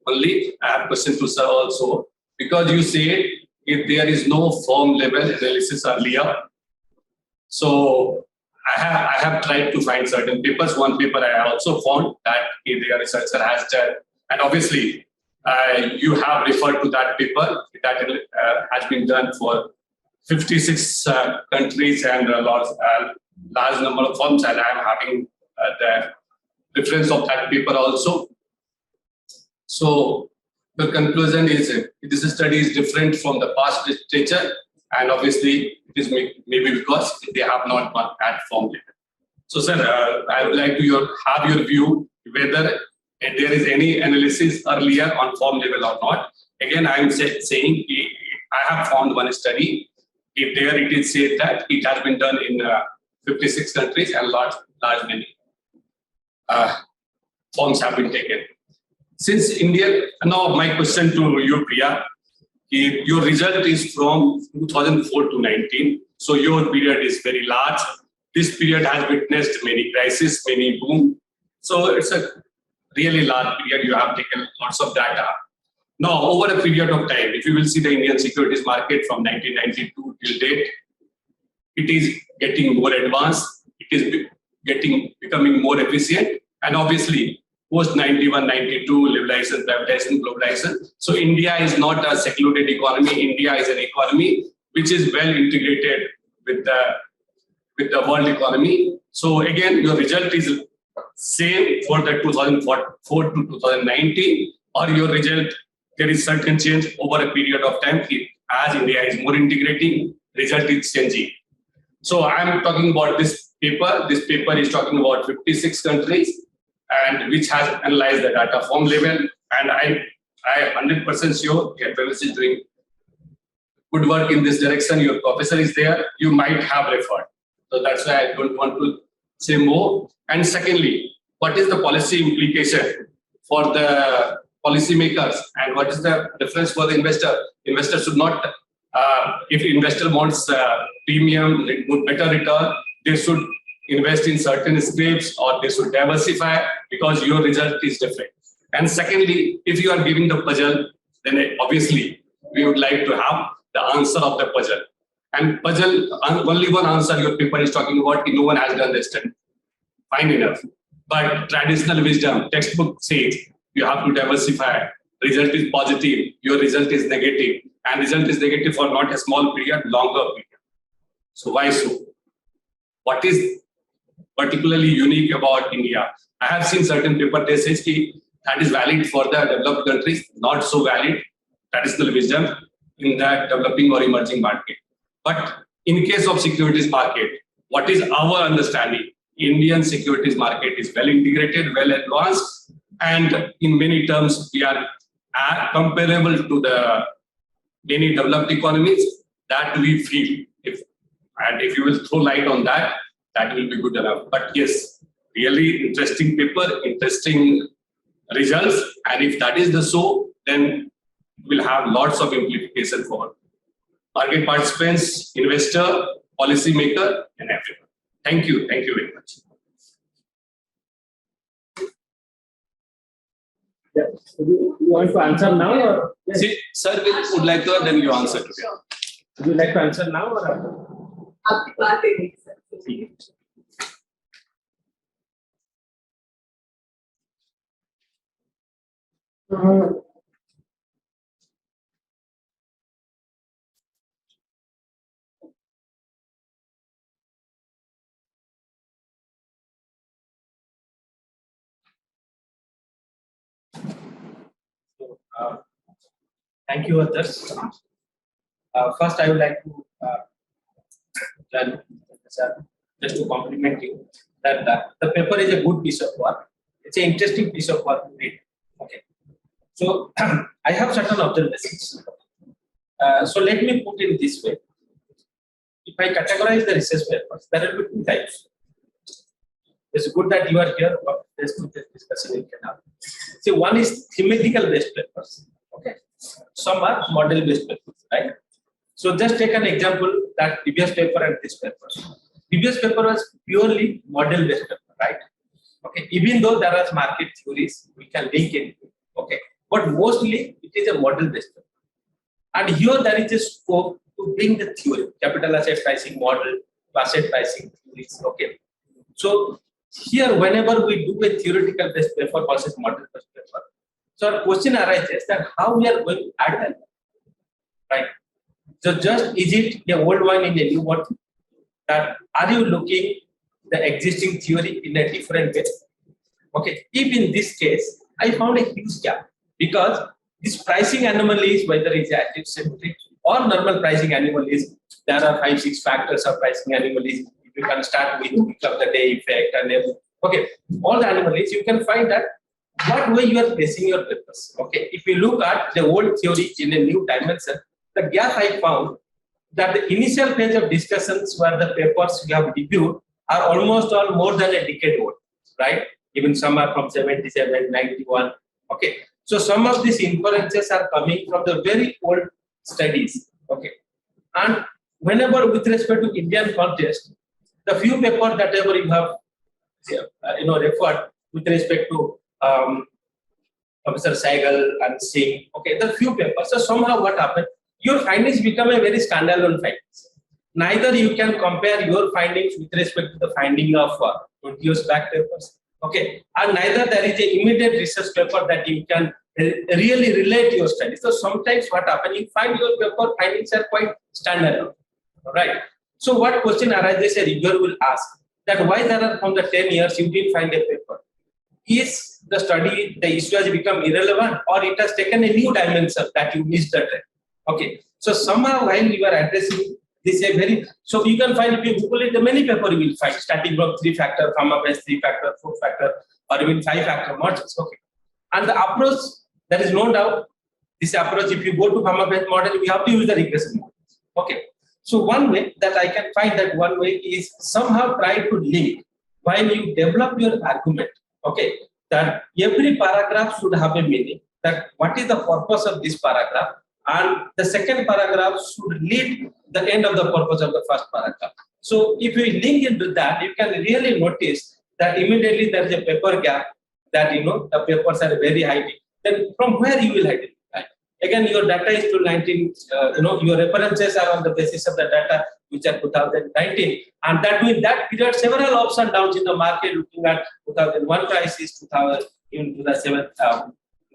only. I have a question to sir also, because you say if there is no firm level analysis earlier. So I have tried to find certain papers. One paper I also found that the researcher has done, and obviously you have referred to that paper that has been done for 56 countries and a large number of firms, and I am having the reference of that paper also. So the conclusion is this study is different from the past literature, and obviously it is maybe because they have not gone at firm level. So sir, I would like to have your view whether there is any analysis earlier on firm level or not. Again, I am saying I have found one study. If there it is said that it has been done in 56 countries and large many. forms have been taken. Since India, now my question to you, Priya, your result is from 2004 to 19, so your period is very large. This period has witnessed many crises, many boom. So it's a really large period. You have taken lots of data. Now, over a period of time, if you will see the Indian securities market from 1992 till date, it is getting more advanced. It is becoming more efficient, and obviously post 91, 92, liberalization, privatization, globalization. So India is not a secluded economy. India is an economy which is well integrated with the world economy. So again, your result is same for the 2004 to 2019, or your result, there is certain change over a period of time. As India is more integrating, result is changing. So I am talking about this paper. This paper is talking about 56 countries, and which has analyzed the data from level. And I 100% sure Yadav is doing good work in this direction. Your professor is there. You might have referred. So that's why I don't want to say more. And secondly, what is the policy implication for the policymakers, and what is the difference for the investor? Investor should not, if investor wants premium, better return, they should invest in certain scripts, or they should diversify, because your result is different. And secondly, if you are giving the puzzle, then obviously we would like to have the answer of the puzzle. And puzzle, only one answer your paper is talking about, no one has done this study. Fine enough. But traditional wisdom, textbook says you have to diversify. Result is positive, your result is negative. And result is negative for not a small period, longer period. So why so? What is particularly unique about India? I have seen certain paper they say that is valid for the developed countries, not so valid, traditional wisdom in the developing or emerging market. But in case of securities market, what is our understanding? Indian securities market is well integrated, well advanced, and in many terms we are comparable to the many developed economies that we feel. If you will throw light on that, that will be good enough. But yes, really interesting paper, interesting results, and if that is the so, then we'll have lots of implications for market participants, investor, policymaker, and everyone. Thank you very much. Yeah. You want to answer now, or yes? See, sir would like to, then you answer today. Would you like to answer now or after? Thank you, others. First, I would like to just to compliment you that the paper is a good piece of work. It's an interesting piece of work to read. Okay. So I have certain observations. So let me put it this way. If I categorize the research papers, there will be two types. It's good that you are here for this discussion in Canada. See, one is thematical based papers. Okay. Some are model based papers, right? So just take an example that previous paper and this paper. Previous paper was purely model based paper, right? Okay. Even though there are market theories, we can link it. Okay. But mostly it is a model based paper. And here there is a scope to bring the theory, capital asset pricing model, asset pricing theories. Okay. So here, whenever we do a theoretical based paper versus model based paper, so our question arises that how we are going to add value, right? So just is it a old one in a new one? That are you looking the existing theory in a different way? Okay, if in this case, I found a huge gap because this pricing anomalies, whether it's active centric or normal pricing anomalies, there are 5-6 factors of pricing anomalies. If you can start with week of the day effect and everything. Okay, all the anomalies, you can find that what way you are placing your papers. Okay, if you look at the old theory in a new dimension, the gap I found that the initial phase of discussions where the papers we have reviewed are almost all more than a decade old, right? even some are from 77, 91. Okay, so some of these inferences are coming from the very old studies. Okay, and whenever with respect to Indian context, the few papers that ever you have referred with respect to Professor Saigal and Singh, okay, the few papers. So somehow what happened? Your findings become a very standalone findings. Neither you can compare your findings with respect to the finding of 20 years back papers. Okay, and neither there is an immediate research paper that you can really relate your study. So sometimes what happens, you find your paper findings are quite standalone, right? So what question arises, a reviewer will ask that why there are from the 10 years you didn't find a paper? Is the study, the issue has become irrelevant, or it has taken a new dimension that you missed the trend? Okay, so somehow while you are addressing this so you can find, if you Google it, the many paper you will find starting from 3-factor, pharma-based 3-factor, 4-factor, or even 5-factor models. Okay, and the approach, there is no doubt, this approach, if you go to pharma-based model, you have to use the regression model. Okay, so one way that I can find that one way is somehow try to link while you develop your argument. Okay, that every paragraph should have a meaning, that what is the purpose of this paragraph, and the second paragraph should lead the end of the purpose of the first paragraph. So if you link into that, you can really notice that immediately there is a paper gap, that the papers are very high. Then from where you will identify? Again, your data is to 19, your references are on the basis of the data which are 2019, and that means that period several ups and downs in the market, looking at 2001 crisis, 2000 in 2007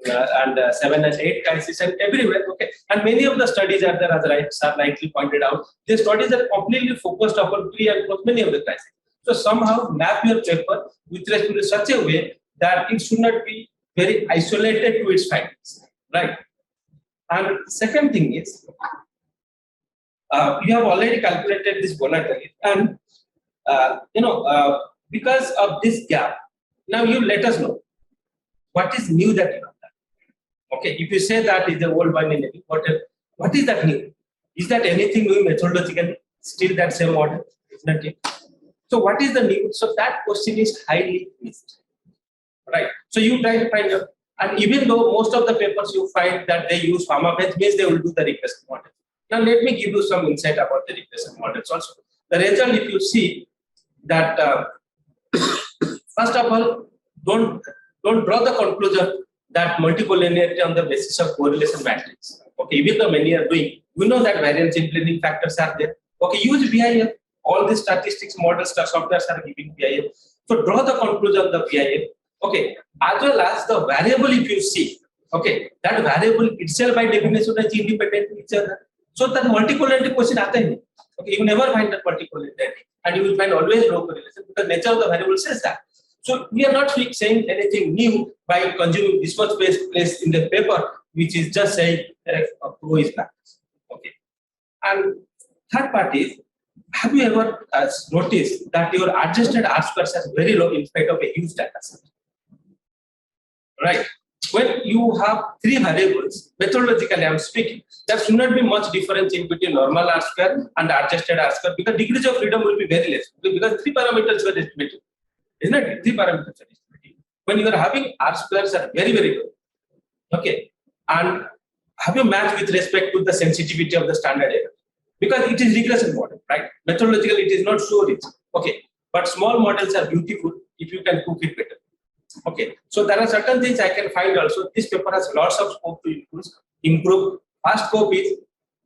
and 7 and 8 crisis, and everywhere. Okay, and many of the studies are there, as sir rightly pointed out. The studies are completely focused upon pre and post many of the crises. So somehow map your paper with respect to such a way that it should not be very isolated to its findings, right? And second thing is, you have already calculated this volatility, and because of this gap, now you let us know what is new that you have done. Okay, if you say that is the old one in any model, what is that new? Is that anything new methodologically? Still that same model, isn't it? So what is the new? So that question is highly missed, right? So you try to find out. And even though most of the papers you find that they use pharma-based, means they will do the regression model. Now let me give you some insight about the regression models also. The result, if you see that, first of all, don't draw the conclusion that multicollinearity on the basis of correlation matrix. Okay, even though many are doing, we know that variance including factors are there. Okay, use BIF. All the statistics models, softwares are giving BIF. So draw the conclusion of the BIF. Okay, as well as the variable, if you see, okay, that variable itself by definition is independent of each other. So that multicollinearity question aata hai. Okay, you never find that multicollinearity, and you will find always no correlation because nature of the variable says that. So we are not saying anything new by consuming this much place in the paper, which is just saying pro is bad. Okay, and third part is, have you ever noticed that your adjusted R-squares are very low in spite of a huge data set? Right. When you have 3 variables, methodologically I'm speaking, there should not be much difference in between normal R-square and adjusted R-square, because degrees of freedom will be very less, because 3 parameters were estimated. Isn't it? 3 parameters are estimated. When you are having R-squares are very, very low. Okay. And have you matched with respect to the sensitivity of the standard error? Because it is regression model, right? Methodologically, it is not so rich. Okay. But small models are beautiful if you can cook it better. Okay, so there are certain things I can find also. This paper has lots of scope to improve. First scope is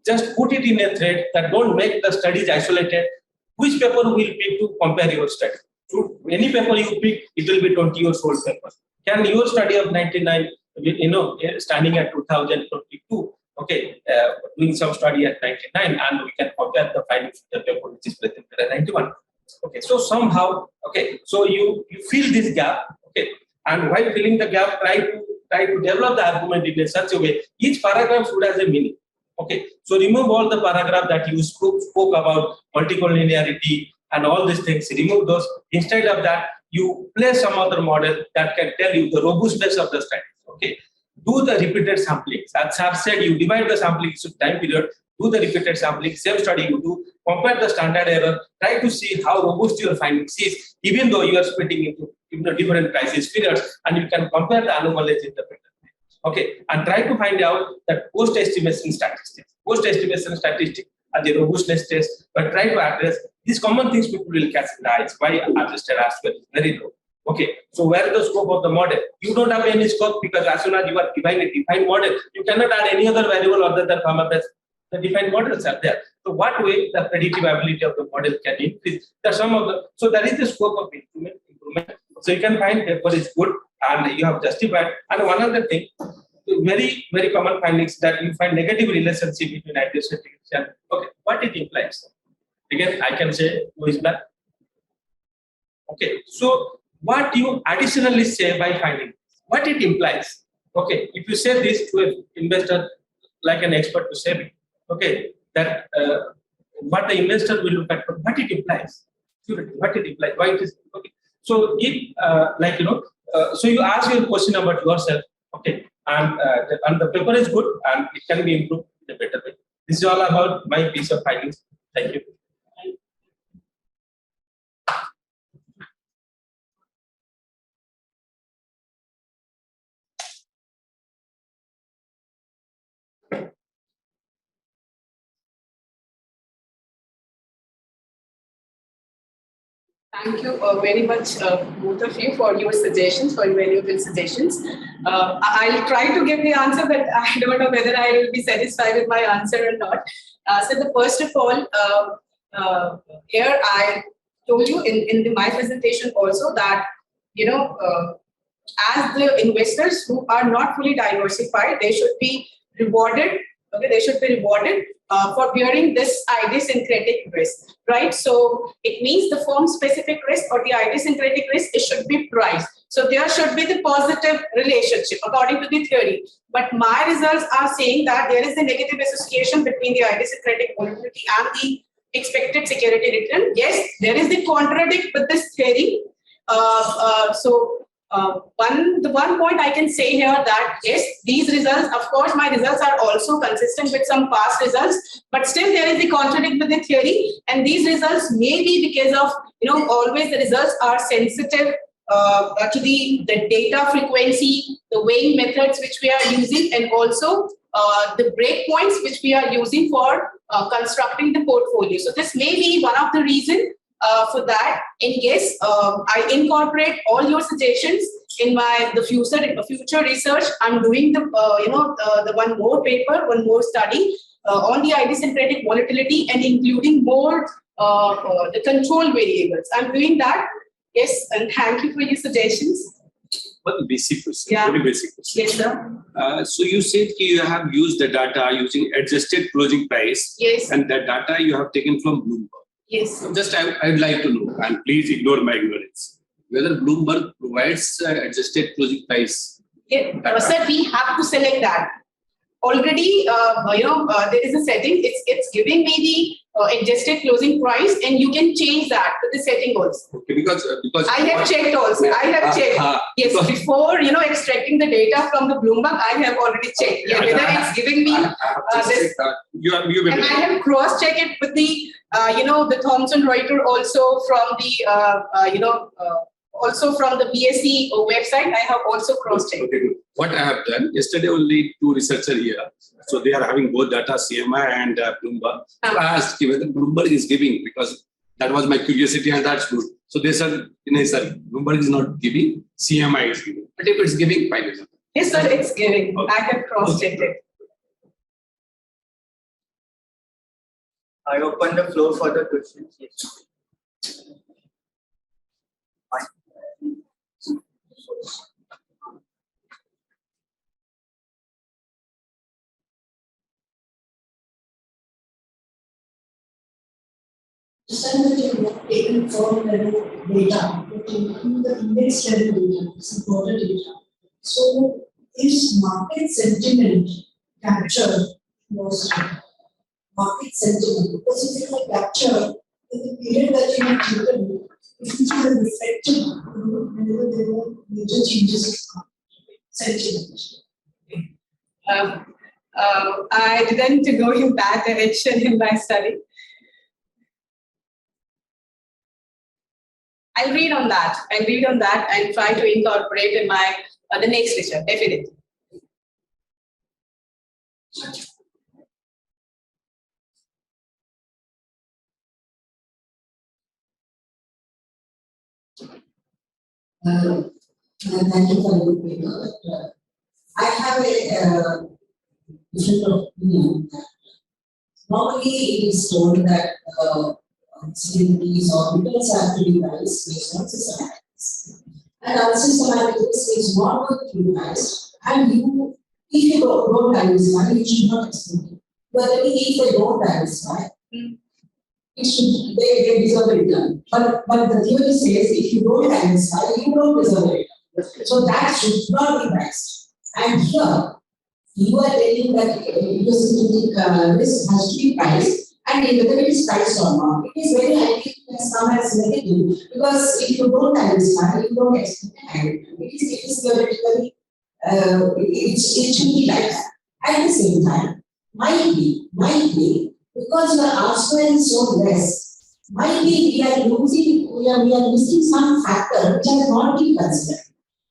just put it in a thread that don't make the studies isolated. Which paper will pick to compare your study? So any paper you pick, it will be 20 years old paper. Can your study of 99, standing at 2022, okay, doing some study at 99, and we can compare the findings of the paper which is presented at 91. Okay, so somehow, okay, so you fill this gap. Okay, and while filling the gap, try to develop the argument in such a way each paragraph should have a meaning. Okay, so remove all the paragraph that you spoke about multicollinearity and all these things. Remove those. Instead of that, you place some other model that can tell you the robustness of the study. Okay, do the repeated sampling. As I've said, you divide the sampling into time period. Do the repeated sampling. Same study you do. Compare the standard error. Try to see how robust your findings is, even though you are splitting into different crisis periods, and you can compare the anomalies in the pattern. Okay, and try to find out that post-estimation statistics. Post-estimation statistics are the robustness test, but try to address these common things people will catch in the eyes. Why adjusted as well is very low. Okay, so where is the scope of the model? You don't have any scope because as soon as you are defining a defined model, you cannot add any other variable other than the defined models are there. So what way the predictive ability of the model can increase? There are some of the, so that is the scope of improvement. So you can find paper is good and you have justified. And one other thing, very, very common findings that you find negative relationship between idiosyncratic and okay, what it implies. Again, I can say who is black. Okay, so what you additionally say by finding what it implies. Okay, if you say this to an investor like an expert to SEBI, okay, that what the investor will look at, what it implies, what it implies, why it is okay. So if so you ask your question about yourself, okay, and the paper is good and it can be improved in a better way. This is all about my piece of findings. Thank you. Thank you very much, both of you, for your suggestions, for your valuable suggestions. I'll try to give the answer, but I don't know whether I will be satisfied with my answer or not. So first of all, here I told you in my presentation also that, as the investors who are not fully diversified, they should be rewarded. Okay, they should be rewarded for bearing this idiosyncratic risk, right? So it means the firm-specific risk or the idiosyncratic risk, it should be priced. So there should be the positive relationship according to the theory. But my results are saying that there is a negative association between the idiosyncratic volatility and the expected security return. Yes, there is the contradict with this theory. The one point I can say here that yes, these results, of course, my results are also consistent with some past results, but still there is the contradict with the theory, and these results may be because of, always the results are sensitive to the data frequency, the weighing methods which we are using, and also the breakpoints which we are using for constructing the portfolio. So this may be one of the reasons for that. And yes, I incorporate all your suggestions in the future research. I'm doing the one more paper, one more study on the idiosyncratic volatility and including more the control variables. I'm doing that. Yes, and thank you for your suggestions. One basic question, Yeah. very basic question. Yes, sir. So you said you have used the data using adjusted closing price. Yes. And that data you have taken from Bloomberg. Yes. So just I'd like to know, and please ignore my ignorance, whether Bloomberg provides adjusted closing price. Yeah, sir, we have to select that. Already, there is a setting. It's giving me the adjusted closing price, and you can change that to the setting also. Okay, because I have checked also. I have checked. Yes, before extracting the data from the Bloomberg, I have already checked. Yeah, whether it's giving me this. And I have cross-checked it with the the Thomson Reuters also from the also from the BSE website. I have also cross-checked. Okay, good. What I have done yesterday, only two researchers here, so they are having both data, CMI and Bloomberg. So I asked whether Bloomberg is giving, because that was my curiosity, and that's good. So they said, sorry, Bloomberg is not giving, CMI is giving. But if it's giving, fine. Yes, sir, it's giving. Okay. I have cross-checked it. I open the floor for the questions. Yes. Taken from level data, but include the index level data, supported data. So is market sentiment captured most market sentiment? Because if you capture in the period that you have taken, if it is reflected whenever there were major changes in sentiment. I didn't go in that direction in my study. I'll read on that. I'll read on that and try to incorporate in my the next lecture, definitely. Thank you for your paper. I have a different opinion. Normally, it is told that CMPs or returns have to be priced based on systematics. And unsystematic risk is not going to be priced. And you, if you don't diversify, you should not expect it. But if they don't diversify, it should, they deserve a return. But the theory says if you don't diversify, you don't deserve a return. So that should not be priced. And here, you are telling that idiosyncratic risk has to be priced, and whether it is priced or not, it is very likely to come as negative, because if you don't diversify, you don't expect a return. It is theoretically, it should be like that. At the same time, might be, because your R-square is so less, might be we are missing some factor which has not been considered.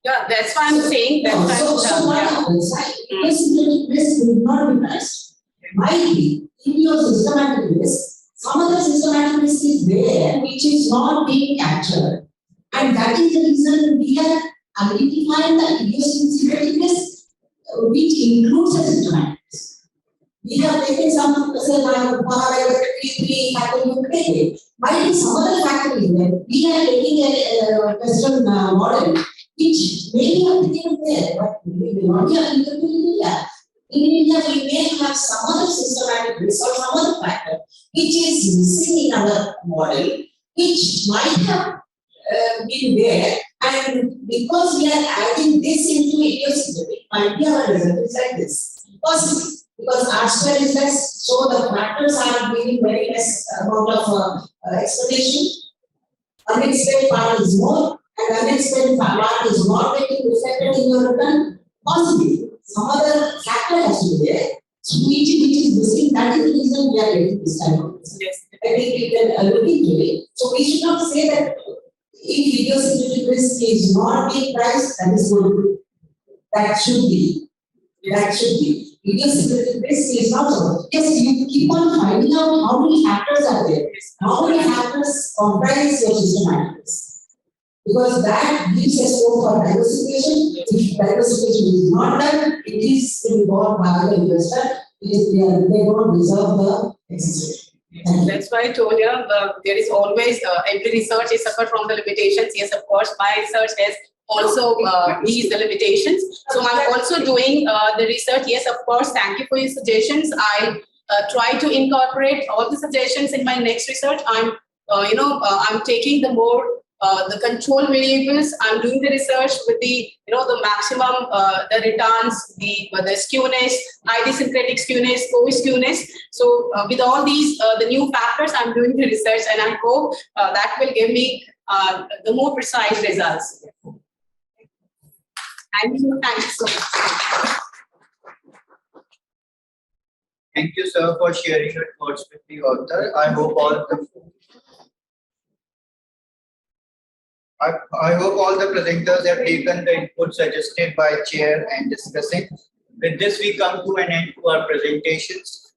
Yeah, that's why I'm saying that. So what happens? Idiosyncratic risk will not be priced. Might be in your systematic risk, some other systematic risk is there which is not being captured, and that is the reason we are identifying the idiosyncratic risk, which includes a systematic risk. We have taken some, say, three happening today. Might be some other factor in there. We are taking a Western model, which may be applicable there, but may not be applicable in India. In India, we may have some other systematic risk or some other factor which is missing in our model, which might have been there, and because we are adding this into idiosyncratic, might be our result is like this. Possibly, because R-square is less, so the factors are giving very less amount of explanation. Unexpected part is more, and unexpected part is not getting reflected in your return. Possibly, some other factor has to be there, which is missing. That is the reason we are getting this type of result. Yes. I think we can look into it. So we should not say that if idiosyncratic risk is not being priced, that is good. That should be. That should be. Idiosyncratic risk is not so. Yes, you keep on finding out how many factors are there. How many factors comprise your systematic risk. Because that gives a scope for diversification. If diversification is not done, it is to be bought by the investor. They don't deserve the existence. That's why I told you there is always every research is suffer from the limitations. Yes, of course, my research has also these the limitations. So I'm also doing the research. Yes, of course. Thank you for your suggestions. I try to incorporate all the suggestions in my next research. I'm taking the more the control variables. I'm doing the research with the the maximum the returns, the skewness, idiosyncratic skewness, co-skewness. So with all these the new factors, I'm doing the research, and I hope that will give me the more precise results. Thank you so much. Thank you, sir, for sharing your thoughts with the author. I hope all the presenters have taken the input suggested by chair and discussing. With this, we come to an end to our presentations.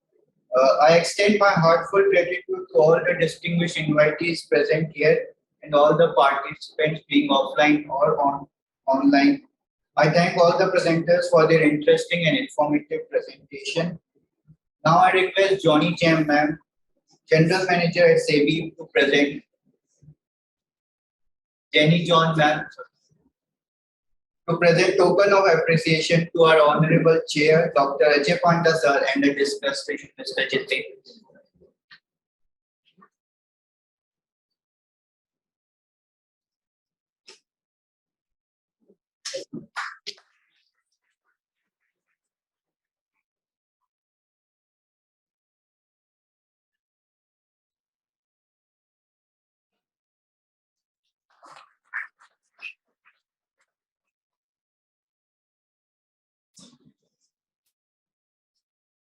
I extend my heartfelt gratitude to all the distinguished invitees present here and all the participants being offline or online. I thank all the presenters for their interesting and informative presentation. Now I request Johnny Jam ma'am, General Manager at SEBI, to present. Jenny John ma'am, to present token of appreciation to our Honorable Chair, Dr. Ajay Panda sir, and the discussed Mr. Jitin.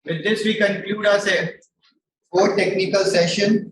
With this, we conclude our fourth technical session.